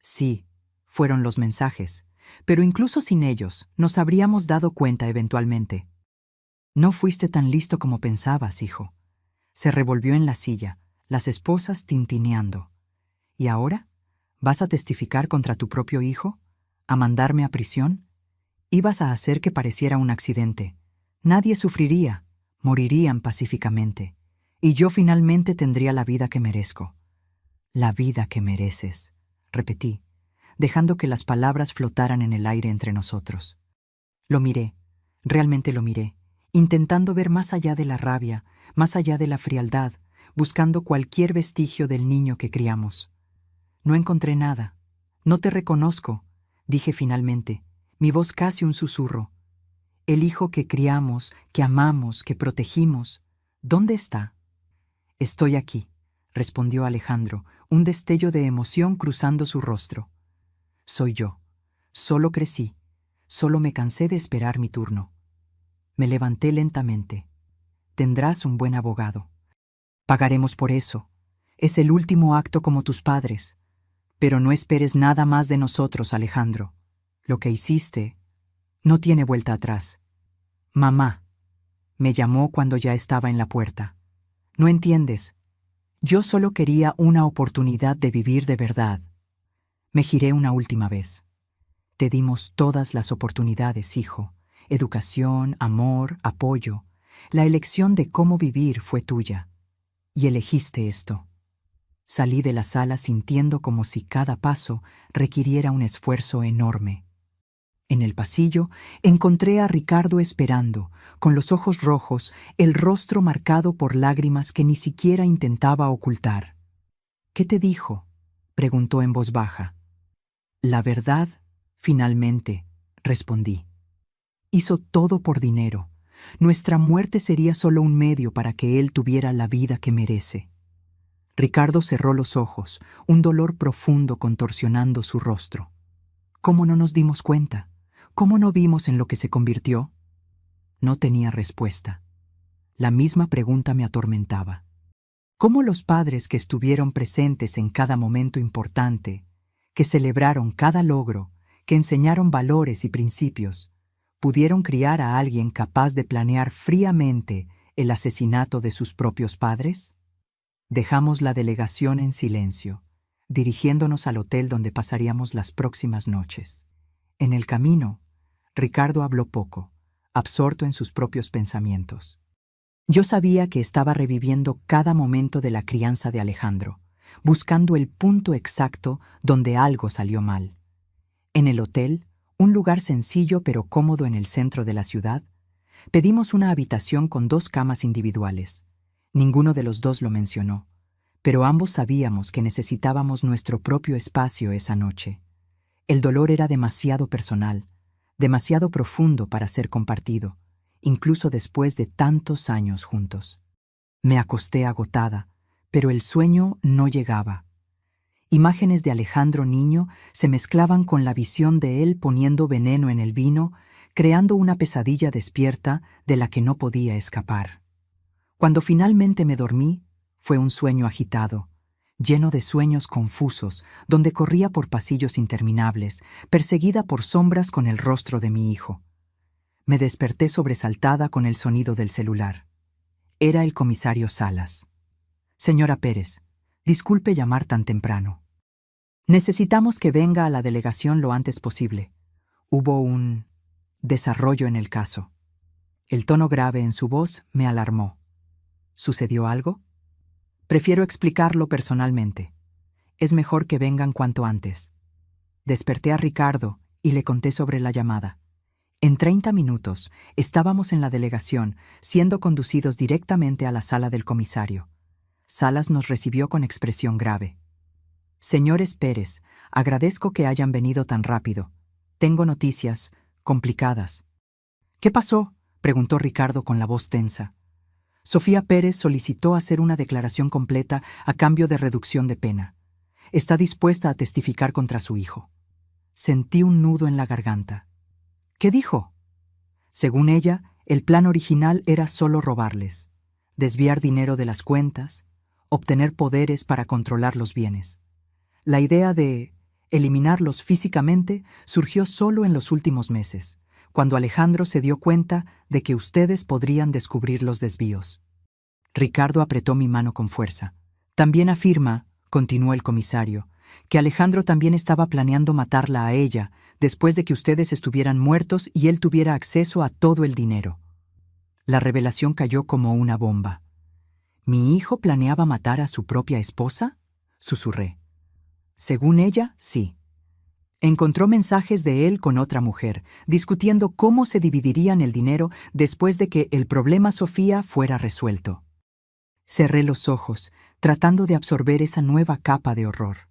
Sí, fueron los mensajes, pero incluso sin ellos nos habríamos dado cuenta eventualmente. No fuiste tan listo como pensabas, hijo. Se revolvió en la silla, las esposas tintineando. ¿Y ahora? ¿Vas a testificar contra tu propio hijo? ¿A mandarme a prisión? Ibas a hacer que pareciera un accidente. Nadie sufriría, morirían pacíficamente. Y yo finalmente tendría la vida que merezco. La vida que mereces, repetí, dejando que las palabras flotaran en el aire entre nosotros. Lo miré, realmente lo miré, intentando ver más allá de la rabia, más allá de la frialdad, buscando cualquier vestigio del niño que criamos. No encontré nada. No te reconozco, dije finalmente, mi voz casi un susurro. El hijo que criamos, que amamos, que protegimos, ¿dónde está? Estoy aquí, respondió Alejandro, un destello de emoción cruzando su rostro. Soy yo. Solo crecí. Solo me cansé de esperar mi turno. Me levanté lentamente. Tendrás un buen abogado. Pagaremos por eso. Es el último acto como tus padres. Pero no esperes nada más de nosotros, Alejandro. Lo que hiciste no tiene vuelta atrás. Mamá, me llamó cuando ya estaba en la puerta. No entiendes. Yo solo quería una oportunidad de vivir de verdad. Me giré una última vez. Te dimos todas las oportunidades, hijo. Educación, amor, apoyo. La elección de cómo vivir fue tuya. Y elegiste esto. Salí de la sala sintiendo como si cada paso requiriera un esfuerzo enorme. En el pasillo encontré a Ricardo esperando, con los ojos rojos, el rostro marcado por lágrimas que ni siquiera intentaba ocultar. ¿Qué te dijo?, preguntó en voz baja. La verdad, finalmente, respondí. Hizo todo por dinero. Nuestra muerte sería solo un medio para que él tuviera la vida que merece. Ricardo cerró los ojos, un dolor profundo contorsionando su rostro. ¿Cómo no nos dimos cuenta? ¿Cómo no vimos en lo que se convirtió? No tenía respuesta. La misma pregunta me atormentaba. ¿Cómo los padres que estuvieron presentes en cada momento importante, que celebraron cada logro, que enseñaron valores y principios, pudieron criar a alguien capaz de planear fríamente el asesinato de sus propios padres? Dejamos la delegación en silencio, dirigiéndonos al hotel donde pasaríamos las próximas noches. En el camino, Ricardo habló poco, absorto en sus propios pensamientos. Yo sabía que estaba reviviendo cada momento de la crianza de Alejandro, buscando el punto exacto donde algo salió mal. En el hotel, un lugar sencillo pero cómodo en el centro de la ciudad, pedimos una habitación con 2 camas individuales. Ninguno de los dos lo mencionó, pero ambos sabíamos que necesitábamos nuestro propio espacio esa noche. El dolor era demasiado personal, demasiado profundo para ser compartido, incluso después de tantos años juntos. Me acosté agotada, pero el sueño no llegaba. Imágenes de Alejandro niño se mezclaban con la visión de él poniendo veneno en el vino, creando una pesadilla despierta de la que no podía escapar. Cuando finalmente me dormí, fue un sueño agitado, lleno de sueños confusos, donde corría por pasillos interminables, perseguida por sombras con el rostro de mi hijo. Me desperté sobresaltada con el sonido del celular. Era el comisario Salas. Señora Pérez, disculpe llamar tan temprano. Necesitamos que venga a la delegación lo antes posible. Hubo un desarrollo en el caso. El tono grave en su voz me alarmó. ¿Sucedió algo? Prefiero explicarlo personalmente. Es mejor que vengan cuanto antes. Desperté a Ricardo y le conté sobre la llamada. En 30 minutos estábamos en la delegación, siendo conducidos directamente a la sala del comisario. Salas nos recibió con expresión grave. Señores Pérez, agradezco que hayan venido tan rápido. Tengo noticias complicadas. ¿Qué pasó?, preguntó Ricardo con la voz tensa. Sofía Pérez solicitó hacer una declaración completa a cambio de reducción de pena. Está dispuesta a testificar contra su hijo. Sentí un nudo en la garganta. ¿Qué dijo? Según ella, el plan original era solo robarles, desviar dinero de las cuentas, obtener poderes para controlar los bienes. La idea de eliminarlos físicamente surgió solo en los últimos meses, cuando Alejandro se dio cuenta de que ustedes podrían descubrir los desvíos. Ricardo apretó mi mano con fuerza. También afirma, continuó el comisario, que Alejandro también estaba planeando matarla a ella después de que ustedes estuvieran muertos y él tuviera acceso a todo el dinero. La revelación cayó como una bomba. ¿Mi hijo planeaba matar a su propia esposa?, susurré. Según ella, sí. Encontró mensajes de él con otra mujer, discutiendo cómo se dividirían el dinero después de que el problema Sofía fuera resuelto. Cerré los ojos, tratando de absorber esa nueva capa de horror.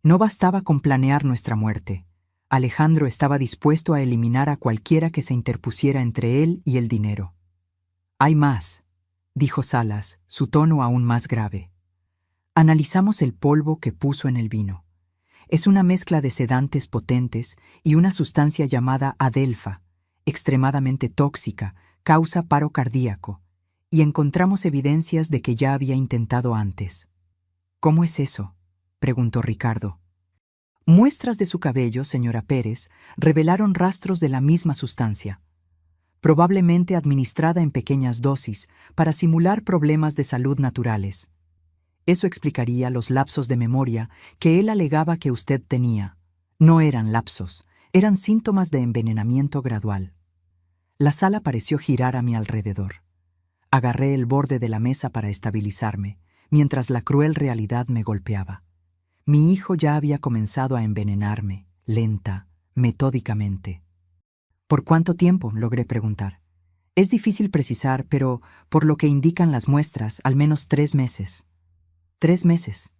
No bastaba con planear nuestra muerte. Alejandro estaba dispuesto a eliminar a cualquiera que se interpusiera entre él y el dinero. Hay más, dijo Salas, su tono aún más grave. Analizamos el polvo que puso en el vino. Es una mezcla de sedantes potentes y una sustancia llamada adelfa, extremadamente tóxica, causa paro cardíaco, y encontramos evidencias de que ya había intentado antes. ¿Cómo es eso?, preguntó Ricardo. Muestras de su cabello, señora Pérez, revelaron rastros de la misma sustancia, probablemente administrada en pequeñas dosis para simular problemas de salud naturales. Eso explicaría los lapsos de memoria que él alegaba que usted tenía. No eran lapsos, eran síntomas de envenenamiento gradual. La sala pareció girar a mi alrededor. Agarré el borde de la mesa para estabilizarme, mientras la cruel realidad me golpeaba. Mi hijo ya había comenzado a envenenarme, lenta, metódicamente. ¿Por cuánto tiempo?, logré preguntar. Es difícil precisar, pero, por lo que indican las muestras, al menos 3 meses. 3 meses.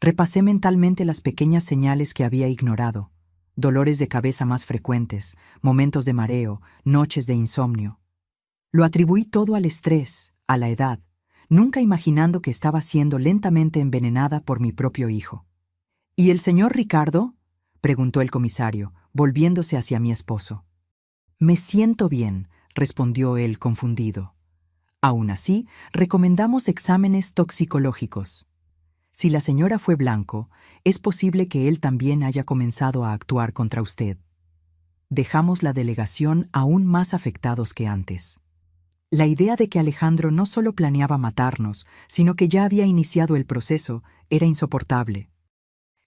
Repasé mentalmente las pequeñas señales que había ignorado. Dolores de cabeza más frecuentes, momentos de mareo, noches de insomnio. Lo atribuí todo al estrés, a la edad, nunca imaginando que estaba siendo lentamente envenenada por mi propio hijo. ¿Y el señor Ricardo?, preguntó el comisario, volviéndose hacia mi esposo. Me siento bien, respondió él confundido. Aún así, recomendamos exámenes toxicológicos. Si la señora fue blanco, es posible que él también haya comenzado a actuar contra usted. Dejamos la delegación aún más afectados que antes. La idea de que Alejandro no solo planeaba matarnos, sino que ya había iniciado el proceso, era insoportable.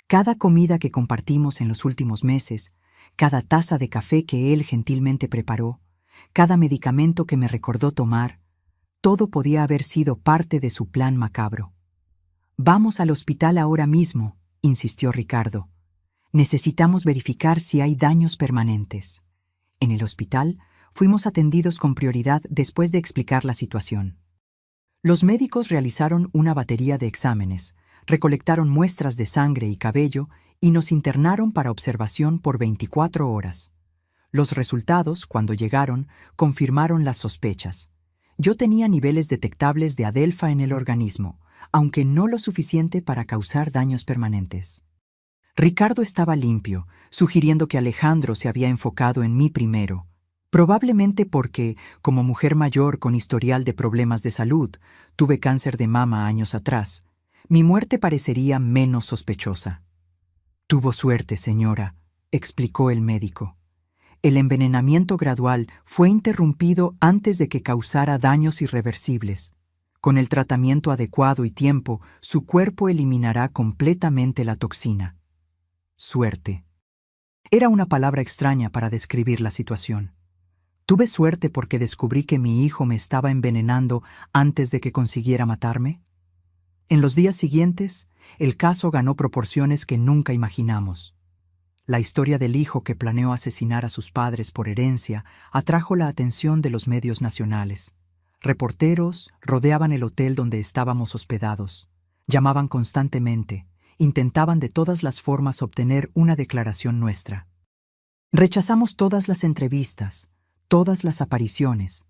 Cada comida que compartimos en los últimos meses, cada taza de café que él gentilmente preparó, cada medicamento que me recordó tomar, todo podía haber sido parte de su plan macabro. Vamos al hospital ahora mismo, insistió Ricardo. Necesitamos verificar si hay daños permanentes. En el hospital, fuimos atendidos con prioridad después de explicar la situación. Los médicos realizaron una batería de exámenes, recolectaron muestras de sangre y cabello y nos internaron para observación por 24 horas. Los resultados, cuando llegaron, confirmaron las sospechas. Yo tenía niveles detectables de adelfa en el organismo, aunque no lo suficiente para causar daños permanentes. Ricardo estaba limpio, sugiriendo que Alejandro se había enfocado en mí primero, probablemente porque, como mujer mayor con historial de problemas de salud, tuve cáncer de mama años atrás, mi muerte parecería menos sospechosa. Tuvo suerte, señora, explicó el médico. El envenenamiento gradual fue interrumpido antes de que causara daños irreversibles. Con el tratamiento adecuado y tiempo, su cuerpo eliminará completamente la toxina. Suerte. Era una palabra extraña para describir la situación. ¿Tuve suerte porque descubrí que mi hijo me estaba envenenando antes de que consiguiera matarme? En los días siguientes, el caso ganó proporciones que nunca imaginamos. La historia del hijo que planeó asesinar a sus padres por herencia atrajo la atención de los medios nacionales. Reporteros rodeaban el hotel donde estábamos hospedados. Llamaban constantemente. Intentaban de todas las formas obtener una declaración nuestra. Rechazamos todas las entrevistas, todas las apariciones.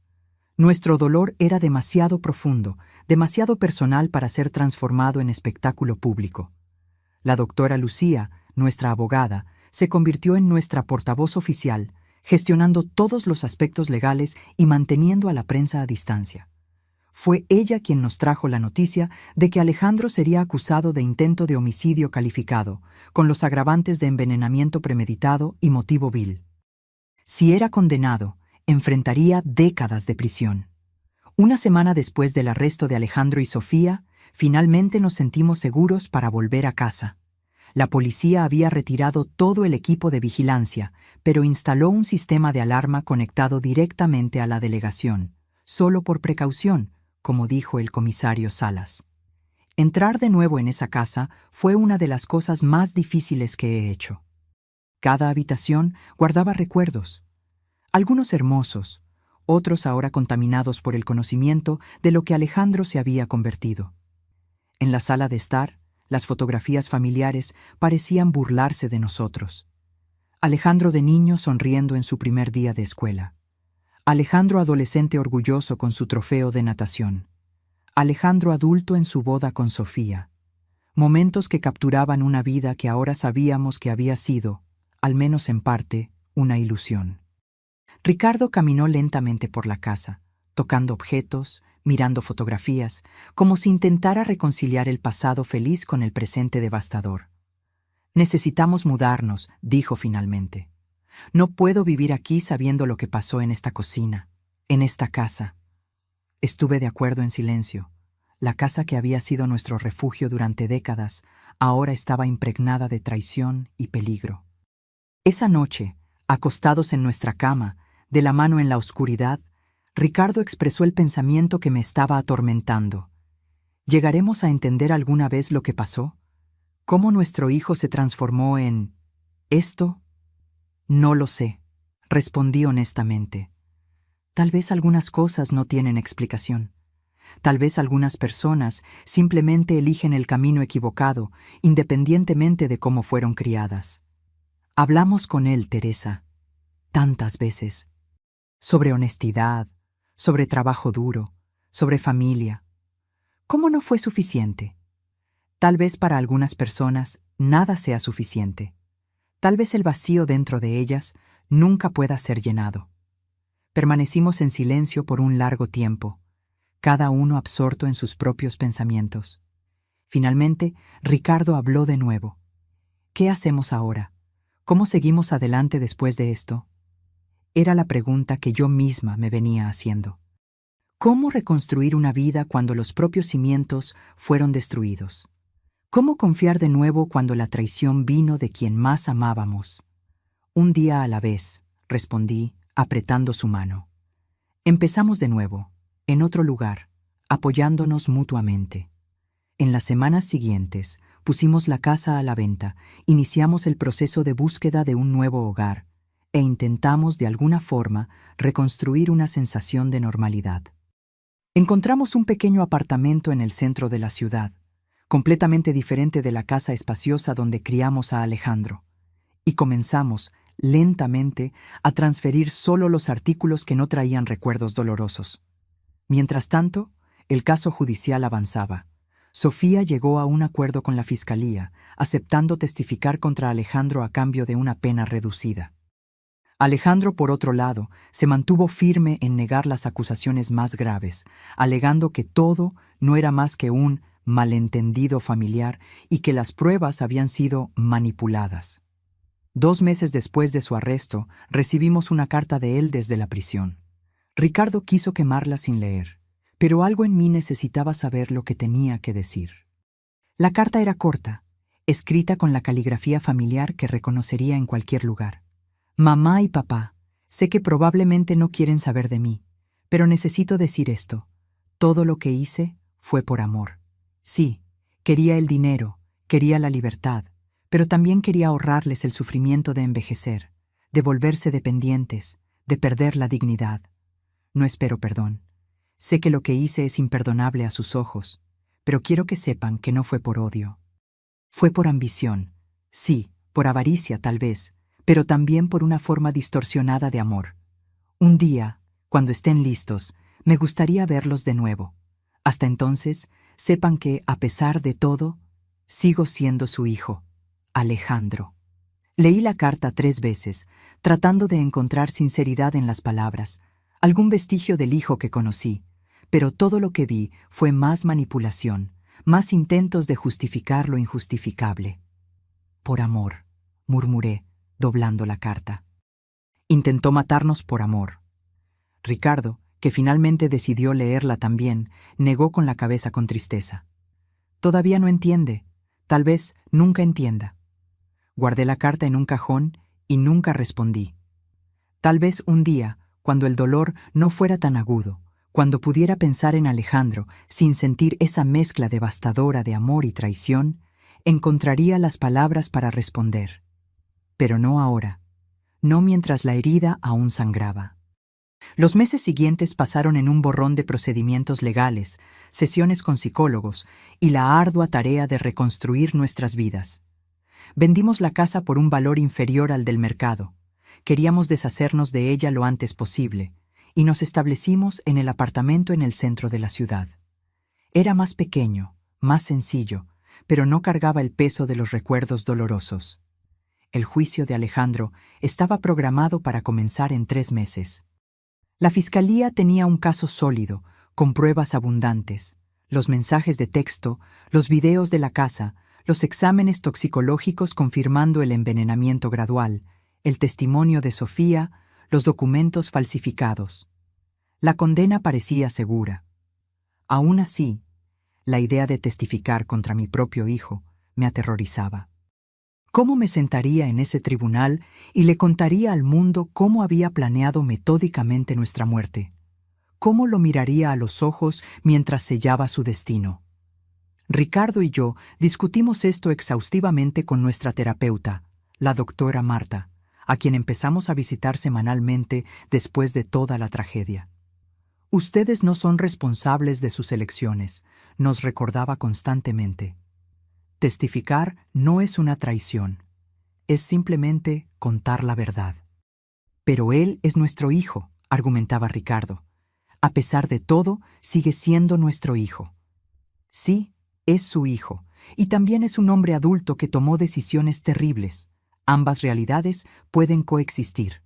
Nuestro dolor era demasiado profundo, demasiado personal para ser transformado en espectáculo público. La doctora Lucía, nuestra abogada, se convirtió en nuestra portavoz oficial, gestionando todos los aspectos legales y manteniendo a la prensa a distancia. Fue ella quien nos trajo la noticia de que Alejandro sería acusado de intento de homicidio calificado, con los agravantes de envenenamiento premeditado y motivo vil. Si era condenado, enfrentaría décadas de prisión. Una semana después del arresto de Alejandro y Sofía, finalmente nos sentimos seguros para volver a casa. La policía había retirado todo el equipo de vigilancia, pero instaló un sistema de alarma conectado directamente a la delegación, solo por precaución, como dijo el comisario Salas. Entrar de nuevo en esa casa fue una de las cosas más difíciles que he hecho. Cada habitación guardaba recuerdos, algunos hermosos, otros ahora contaminados por el conocimiento de lo que Alejandro se había convertido. En la sala de estar, las fotografías familiares parecían burlarse de nosotros. Alejandro de niño sonriendo en su primer día de escuela. Alejandro adolescente orgulloso con su trofeo de natación. Alejandro adulto en su boda con Sofía. Momentos que capturaban una vida que ahora sabíamos que había sido, al menos en parte, una ilusión. Ricardo caminó lentamente por la casa, tocando objetos, mirando fotografías, como si intentara reconciliar el pasado feliz con el presente devastador. «Necesitamos mudarnos», dijo finalmente. «No puedo vivir aquí sabiendo lo que pasó en esta cocina, en esta casa». Estuve de acuerdo en silencio. La casa que había sido nuestro refugio durante décadas, ahora estaba impregnada de traición y peligro. Esa noche, acostados en nuestra cama, de la mano en la oscuridad, Ricardo expresó el pensamiento que me estaba atormentando. ¿Llegaremos a entender alguna vez lo que pasó? ¿Cómo nuestro hijo se transformó en esto? No lo sé, respondí honestamente. Tal vez algunas cosas no tienen explicación. Tal vez algunas personas simplemente eligen el camino equivocado, independientemente de cómo fueron criadas. Hablamos con él, Teresa, tantas veces, sobre honestidad, sobre trabajo duro, sobre familia. ¿Cómo no fue suficiente? Tal vez para algunas personas nada sea suficiente. Tal vez el vacío dentro de ellas nunca pueda ser llenado. Permanecimos en silencio por un largo tiempo, cada uno absorto en sus propios pensamientos. Finalmente, Ricardo habló de nuevo. ¿Qué hacemos ahora? ¿Cómo seguimos adelante después de esto? Era la pregunta que yo misma me venía haciendo. ¿Cómo reconstruir una vida cuando los propios cimientos fueron destruidos? ¿Cómo confiar de nuevo cuando la traición vino de quien más amábamos? Un día a la vez, respondí, apretando su mano. Empezamos de nuevo, en otro lugar, apoyándonos mutuamente. En las semanas siguientes, pusimos la casa a la venta, iniciamos el proceso de búsqueda de un nuevo hogar e intentamos de alguna forma reconstruir una sensación de normalidad. Encontramos un pequeño apartamento en el centro de la ciudad, completamente diferente de la casa espaciosa donde criamos a Alejandro, y comenzamos, lentamente, a transferir solo los artículos que no traían recuerdos dolorosos. Mientras tanto, el caso judicial avanzaba. Sofía llegó a un acuerdo con la fiscalía, aceptando testificar contra Alejandro a cambio de una pena reducida. Alejandro, por otro lado, se mantuvo firme en negar las acusaciones más graves, alegando que todo no era más que un malentendido familiar y que las pruebas habían sido manipuladas. 2 meses después de su arresto, recibimos una carta de él desde la prisión. Ricardo quiso quemarla sin leer, pero algo en mí necesitaba saber lo que tenía que decir. La carta era corta, escrita con la caligrafía familiar que reconocería en cualquier lugar. Mamá y papá, sé que probablemente no quieren saber de mí, pero necesito decir esto. Todo lo que hice fue por amor. Sí, quería el dinero, quería la libertad, pero también quería ahorrarles el sufrimiento de envejecer, de volverse dependientes, de perder la dignidad. No espero perdón. Sé que lo que hice es imperdonable a sus ojos, pero quiero que sepan que no fue por odio. Fue por ambición, sí, por avaricia tal vez, pero también por una forma distorsionada de amor. Un día, cuando estén listos, me gustaría verlos de nuevo. Hasta entonces, sepan que, a pesar de todo, sigo siendo su hijo, Alejandro. Leí la carta 3 veces, tratando de encontrar sinceridad en las palabras, algún vestigio del hijo que conocí, pero todo lo que vi fue más manipulación, más intentos de justificar lo injustificable. Por amor, murmuré, doblando la carta. Intentó matarnos por amor. Ricardo, que finalmente decidió leerla también, negó con la cabeza con tristeza. Todavía no entiende, tal vez nunca entienda. Guardé la carta en un cajón y nunca respondí. Tal vez un día, cuando el dolor no fuera tan agudo, cuando pudiera pensar en Alejandro sin sentir esa mezcla devastadora de amor y traición, encontraría las palabras para responder. Pero no ahora, no mientras la herida aún sangraba. Los meses siguientes pasaron en un borrón de procedimientos legales, sesiones con psicólogos y la ardua tarea de reconstruir nuestras vidas. Vendimos la casa por un valor inferior al del mercado. Queríamos deshacernos de ella lo antes posible, y nos establecimos en el apartamento en el centro de la ciudad. Era más pequeño, más sencillo, pero no cargaba el peso de los recuerdos dolorosos. El juicio de Alejandro estaba programado para comenzar en 3 meses. La fiscalía tenía un caso sólido, con pruebas abundantes, los mensajes de texto, los videos de la casa, los exámenes toxicológicos confirmando el envenenamiento gradual, el testimonio de Sofía, los documentos falsificados. La condena parecía segura. Aún así, la idea de testificar contra mi propio hijo me aterrorizaba. ¿Cómo me sentaría en ese tribunal y le contaría al mundo cómo había planeado metódicamente nuestra muerte? ¿Cómo lo miraría a los ojos mientras sellaba su destino? Ricardo y yo discutimos esto exhaustivamente con nuestra terapeuta, la doctora Marta, a quien empezamos a visitar semanalmente después de toda la tragedia. Ustedes no son responsables de sus elecciones, nos recordaba constantemente. Testificar no es una traición, es simplemente contar la verdad. Pero él es nuestro hijo, argumentaba Ricardo. A pesar de todo, sigue siendo nuestro hijo. Sí, es su hijo, y también es un hombre adulto que tomó decisiones terribles. Ambas realidades pueden coexistir.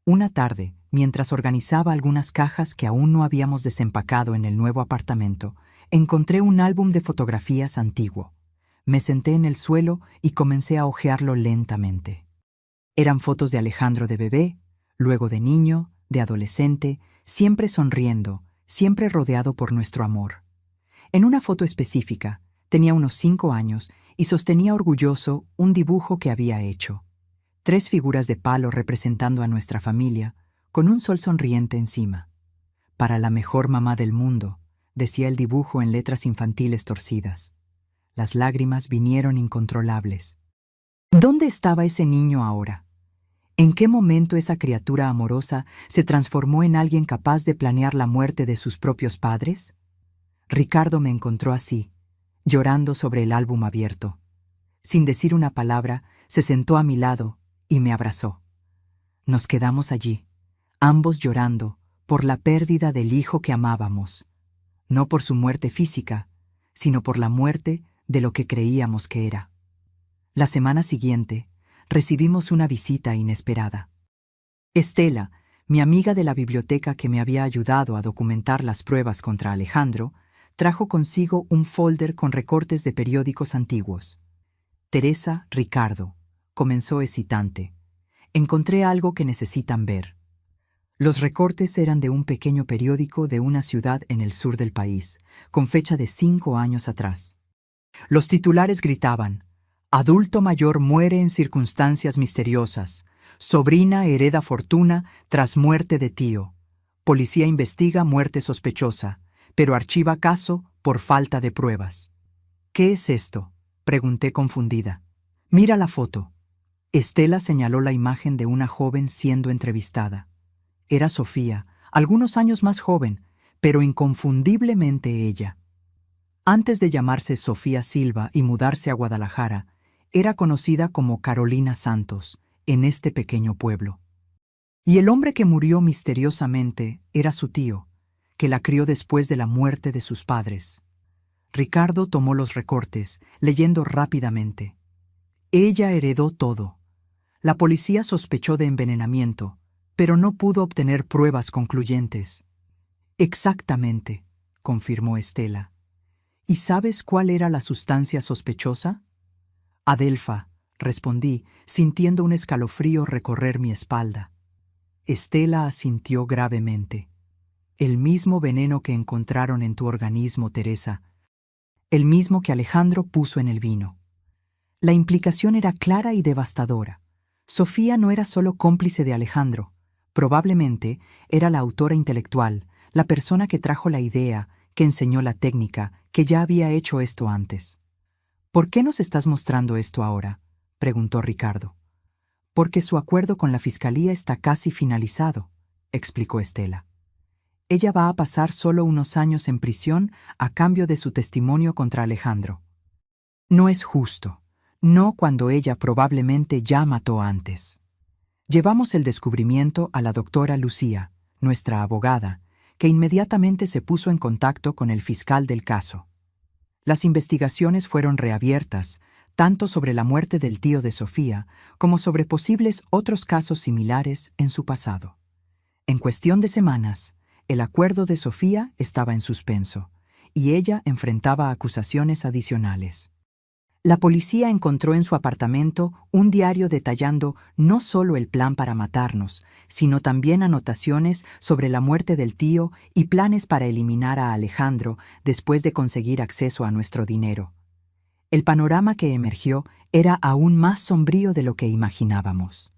Una tarde, mientras organizaba algunas cajas que aún no habíamos desempacado en el nuevo apartamento, encontré un álbum de fotografías antiguo. Me senté en el suelo y comencé a hojearlo lentamente. Eran fotos de Alejandro de bebé, luego de niño, de adolescente, siempre sonriendo, siempre rodeado por nuestro amor. En una foto específica, tenía unos 5 años y sostenía orgulloso un dibujo que había hecho. 3 figuras de palo representando a nuestra familia, con un sol sonriente encima. Para la mejor mamá del mundo, decía el dibujo en letras infantiles torcidas. Las lágrimas vinieron incontrolables. ¿Dónde estaba ese niño ahora? ¿En qué momento esa criatura amorosa se transformó en alguien capaz de planear la muerte de sus propios padres? Ricardo me encontró así, llorando sobre el álbum abierto. Sin decir una palabra, se sentó a mi lado y me abrazó. Nos quedamos allí, ambos llorando por la pérdida del hijo que amábamos, no por su muerte física, sino por la muerte de lo que creíamos que era. La semana siguiente, recibimos una visita inesperada. Estela, mi amiga de la biblioteca que me había ayudado a documentar las pruebas contra Alejandro, trajo consigo un folder con recortes de periódicos antiguos. Teresa, Ricardo, comenzó excitante. Encontré algo que necesitan ver. Los recortes eran de un pequeño periódico de una ciudad en el sur del país, con fecha de 5 años atrás. Los titulares gritaban: adulto mayor muere en circunstancias misteriosas. Sobrina hereda fortuna tras muerte de tío. Policía investiga muerte sospechosa, pero archiva caso por falta de pruebas. ¿Qué es esto?, pregunté confundida. Mira la foto. Estela señaló la imagen de una joven siendo entrevistada. Era Sofía, algunos años más joven, pero inconfundiblemente ella. Antes de llamarse Sofía Silva y mudarse a Guadalajara, era conocida como Carolina Santos, en este pequeño pueblo. Y el hombre que murió misteriosamente era su tío, que la crió después de la muerte de sus padres. Ricardo tomó los recortes, leyendo rápidamente. Ella heredó todo. La policía sospechó de envenenamiento, pero no pudo obtener pruebas concluyentes. Exactamente, confirmó Estela. ¿Y sabes cuál era la sustancia sospechosa? Adelfa, respondí, sintiendo un escalofrío recorrer mi espalda. Estela asintió gravemente. El mismo veneno que encontraron en tu organismo, Teresa. El mismo que Alejandro puso en el vino. La implicación era clara y devastadora. Sofía no era solo cómplice de Alejandro. Probablemente era la autora intelectual, la persona que trajo la idea, que enseñó la técnica, que ya había hecho esto antes. ¿Por qué nos estás mostrando esto ahora?, preguntó Ricardo. Porque su acuerdo con la fiscalía está casi finalizado, explicó Estela. Ella va a pasar solo unos años en prisión a cambio de su testimonio contra Alejandro. No es justo, no cuando ella probablemente ya mató antes. Llevamos el descubrimiento a la doctora Lucía, nuestra abogada, que inmediatamente se puso en contacto con el fiscal del caso. Las investigaciones fueron reabiertas, tanto sobre la muerte del tío de Sofía como sobre posibles otros casos similares en su pasado. En cuestión de semanas, el acuerdo de Sofía estaba en suspenso, y ella enfrentaba acusaciones adicionales. La policía encontró en su apartamento un diario detallando no solo el plan para matarnos, sino también anotaciones sobre la muerte del tío y planes para eliminar a Alejandro después de conseguir acceso a nuestro dinero. El panorama que emergió era aún más sombrío de lo que imaginábamos.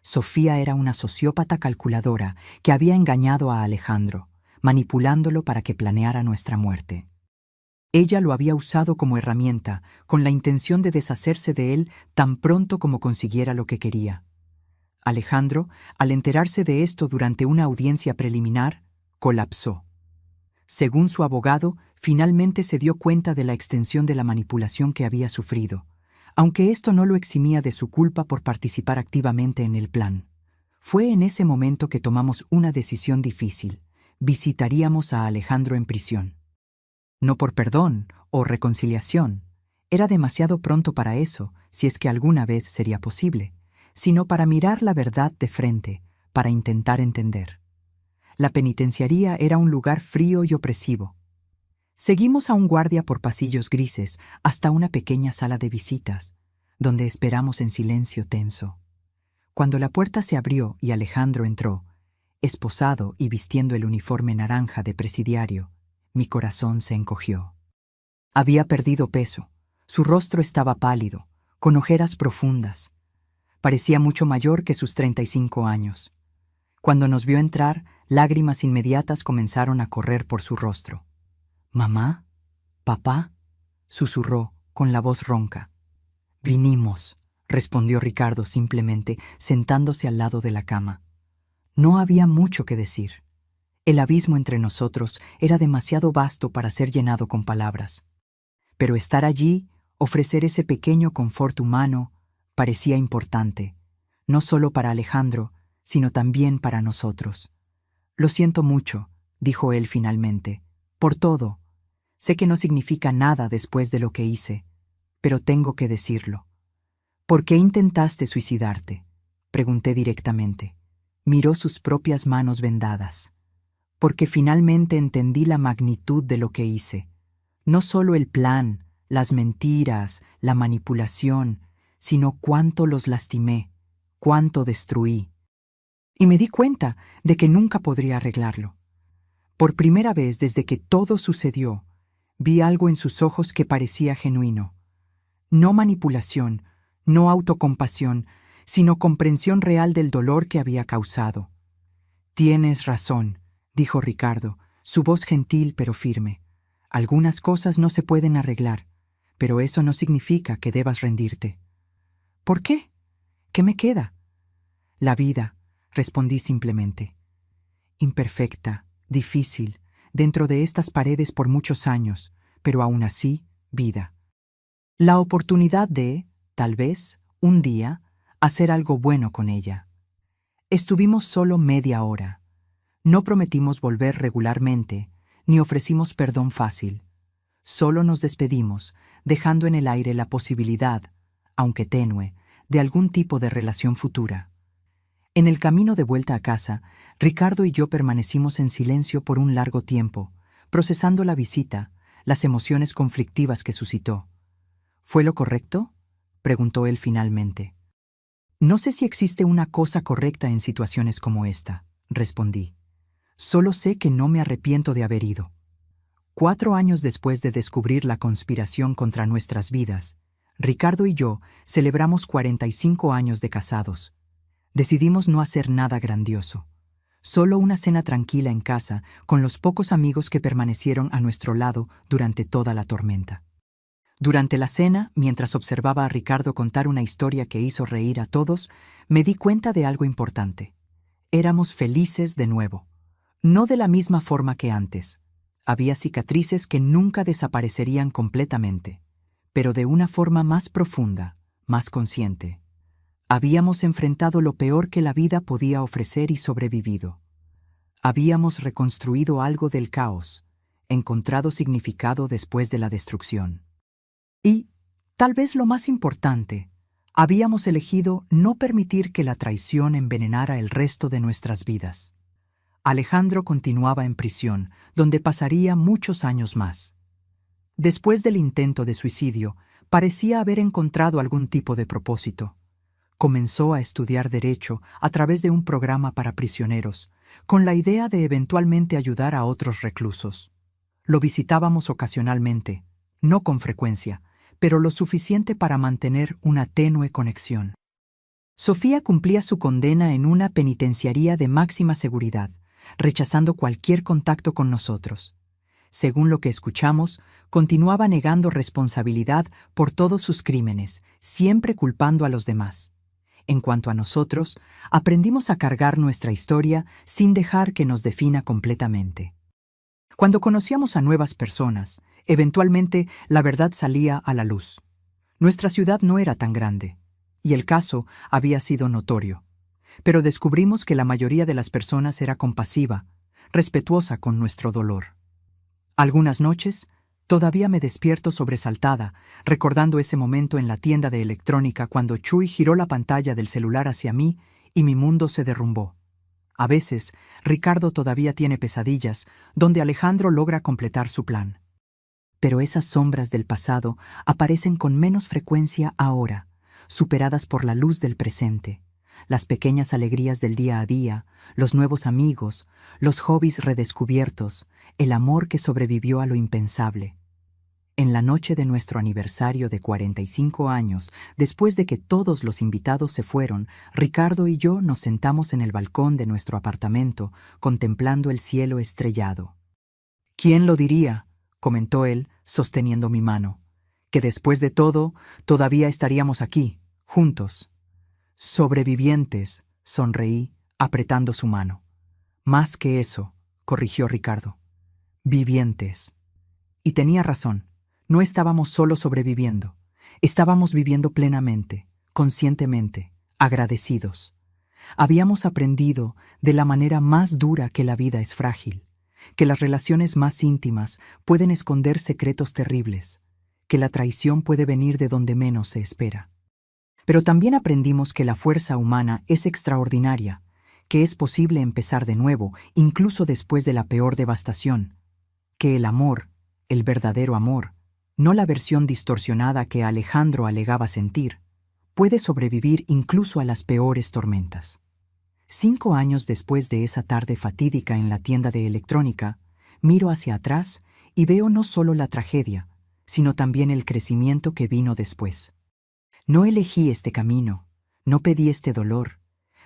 Sofía era una sociópata calculadora que había engañado a Alejandro, manipulándolo para que planeara nuestra muerte. Ella lo había usado como herramienta, con la intención de deshacerse de él tan pronto como consiguiera lo que quería. Alejandro, al enterarse de esto durante una audiencia preliminar, colapsó. Según su abogado, finalmente se dio cuenta de la extensión de la manipulación que había sufrido, aunque esto no lo eximía de su culpa por participar activamente en el plan. Fue en ese momento que tomamos una decisión difícil. Visitaríamos a Alejandro en prisión. No por perdón o reconciliación, era demasiado pronto para eso, si es que alguna vez sería posible, sino para mirar la verdad de frente, para intentar entender. La penitenciaría era un lugar frío y opresivo. Seguimos a un guardia por pasillos grises hasta una pequeña sala de visitas, donde esperamos en silencio tenso. Cuando la puerta se abrió y Alejandro entró, esposado y vistiendo el uniforme naranja de presidiario, mi corazón se encogió. Había perdido peso. Su rostro estaba pálido, con ojeras profundas. Parecía mucho mayor que sus 35 años. Cuando nos vio entrar, lágrimas inmediatas comenzaron a correr por su rostro. «¿Mamá? ¿Papá?», susurró con la voz ronca. «Vinimos», respondió Ricardo simplemente, sentándose al lado de la cama. No había mucho que decir. El abismo entre nosotros era demasiado vasto para ser llenado con palabras. Pero estar allí, ofrecer ese pequeño confort humano, parecía importante, no solo para Alejandro, sino también para nosotros. Lo siento mucho, dijo él finalmente, por todo. Sé que no significa nada después de lo que hice, pero tengo que decirlo. ¿Por qué intentaste suicidarte?, pregunté directamente. Miró sus propias manos vendadas. Porque finalmente entendí la magnitud de lo que hice. No solo el plan, las mentiras, la manipulación, sino cuánto los lastimé, cuánto destruí. Y me di cuenta de que nunca podría arreglarlo. Por primera vez desde que todo sucedió, vi algo en sus ojos que parecía genuino. No manipulación, no autocompasión, sino comprensión real del dolor que había causado. Tienes razón, dijo Ricardo, su voz gentil pero firme. Algunas cosas no se pueden arreglar, pero eso no significa que debas rendirte. ¿Por qué? ¿Qué me queda? La vida, respondí simplemente. Imperfecta, difícil, dentro de estas paredes por muchos años, pero aún así, vida. La oportunidad de, tal vez, un día, hacer algo bueno con ella. Estuvimos solo media hora. No prometimos volver regularmente, ni ofrecimos perdón fácil. Solo nos despedimos, dejando en el aire la posibilidad, aunque tenue, de algún tipo de relación futura. En el camino de vuelta a casa, Ricardo y yo permanecimos en silencio por un largo tiempo, procesando la visita, las emociones conflictivas que suscitó. ¿Fue lo correcto?, preguntó él finalmente. No sé si existe una cosa correcta en situaciones como esta, respondí. Solo sé que no me arrepiento de haber ido. 4 años después de descubrir la conspiración contra nuestras vidas, Ricardo y yo celebramos 45 años de casados. Decidimos no hacer nada grandioso. Solo una cena tranquila en casa con los pocos amigos que permanecieron a nuestro lado durante toda la tormenta. Durante la cena, mientras observaba a Ricardo contar una historia que hizo reír a todos, me di cuenta de algo importante. Éramos felices de nuevo. No de la misma forma que antes. Había cicatrices que nunca desaparecerían completamente, pero de una forma más profunda, más consciente. Habíamos enfrentado lo peor que la vida podía ofrecer y sobrevivido. Habíamos reconstruido algo del caos, encontrado significado después de la destrucción. Y, tal vez lo más importante, habíamos elegido no permitir que la traición envenenara el resto de nuestras vidas. Alejandro continuaba en prisión, donde pasaría muchos años más. Después del intento de suicidio, parecía haber encontrado algún tipo de propósito. Comenzó a estudiar Derecho a través de un programa para prisioneros, con la idea de eventualmente ayudar a otros reclusos. Lo visitábamos ocasionalmente, no con frecuencia, pero lo suficiente para mantener una tenue conexión. Sofía cumplía su condena en una penitenciaría de máxima seguridad, rechazando cualquier contacto con nosotros. Según lo que escuchamos, continuaba negando responsabilidad por todos sus crímenes, siempre culpando a los demás. En cuanto a nosotros, aprendimos a cargar nuestra historia sin dejar que nos defina completamente. Cuando conocíamos a nuevas personas, eventualmente la verdad salía a la luz. Nuestra ciudad no era tan grande, y el caso había sido notorio. Pero descubrimos que la mayoría de las personas era compasiva, respetuosa con nuestro dolor. Algunas noches, todavía me despierto sobresaltada, recordando ese momento en la tienda de electrónica cuando Chuy giró la pantalla del celular hacia mí y mi mundo se derrumbó. A veces, Ricardo todavía tiene pesadillas, donde Alejandro logra completar su plan. Pero esas sombras del pasado aparecen con menos frecuencia ahora, superadas por la luz del presente. Las pequeñas alegrías del día a día, los nuevos amigos, los hobbies redescubiertos, el amor que sobrevivió a lo impensable. En la noche de nuestro aniversario de 45 años, después de que todos los invitados se fueron, Ricardo y yo nos sentamos en el balcón de nuestro apartamento, contemplando el cielo estrellado. «¿Quién lo diría?», comentó él, sosteniendo mi mano, «que después de todo, todavía estaríamos aquí, Juntos. Sobrevivientes, sonreí, apretando su mano. Más que eso, corrigió Ricardo. Vivientes. Y tenía razón. No estábamos solo sobreviviendo. Estábamos viviendo plenamente, conscientemente, agradecidos. Habíamos aprendido de la manera más dura que la vida es frágil, que las relaciones más íntimas pueden esconder secretos terribles, que la traición puede venir de donde menos se espera. Pero también aprendimos que la fuerza humana es extraordinaria, que es posible empezar de nuevo, incluso después de la peor devastación, que el amor, el verdadero amor, no la versión distorsionada que Alejandro alegaba sentir, puede sobrevivir incluso a las peores tormentas. 5 años después de esa tarde fatídica en la tienda de electrónica, miro hacia atrás y veo no solo la tragedia, sino también el crecimiento que vino después. No elegí este camino, no pedí este dolor,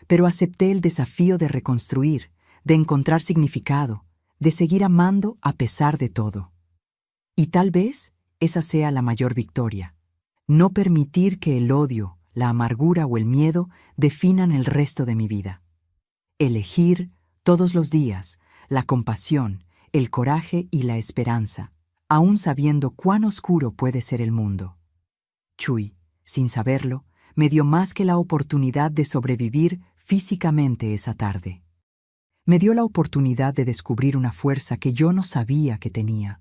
pero acepté el desafío de reconstruir, de encontrar significado, de seguir amando a pesar de todo. Y tal vez esa sea la mayor victoria. No permitir que el odio, la amargura o el miedo definan el resto de mi vida. Elegir, todos los días, la compasión, el coraje y la esperanza, aún sabiendo cuán oscuro puede ser el mundo. Chuy, sin saberlo, me dio más que la oportunidad de sobrevivir físicamente esa tarde. Me dio la oportunidad de descubrir una fuerza que yo no sabía que tenía.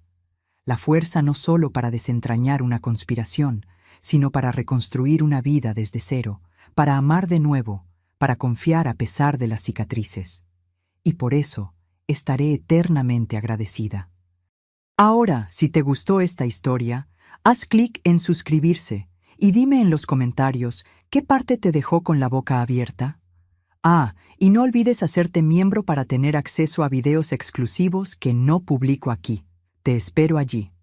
La fuerza no solo para desentrañar una conspiración, sino para reconstruir una vida desde cero, para amar de nuevo, para confiar a pesar de las cicatrices. Y por eso estaré eternamente agradecida. Ahora, si te gustó esta historia, haz clic en suscribirse y dime en los comentarios qué parte te dejó con la boca abierta. Y no olvides hacerte miembro para tener acceso a videos exclusivos que no publico aquí. Te espero allí.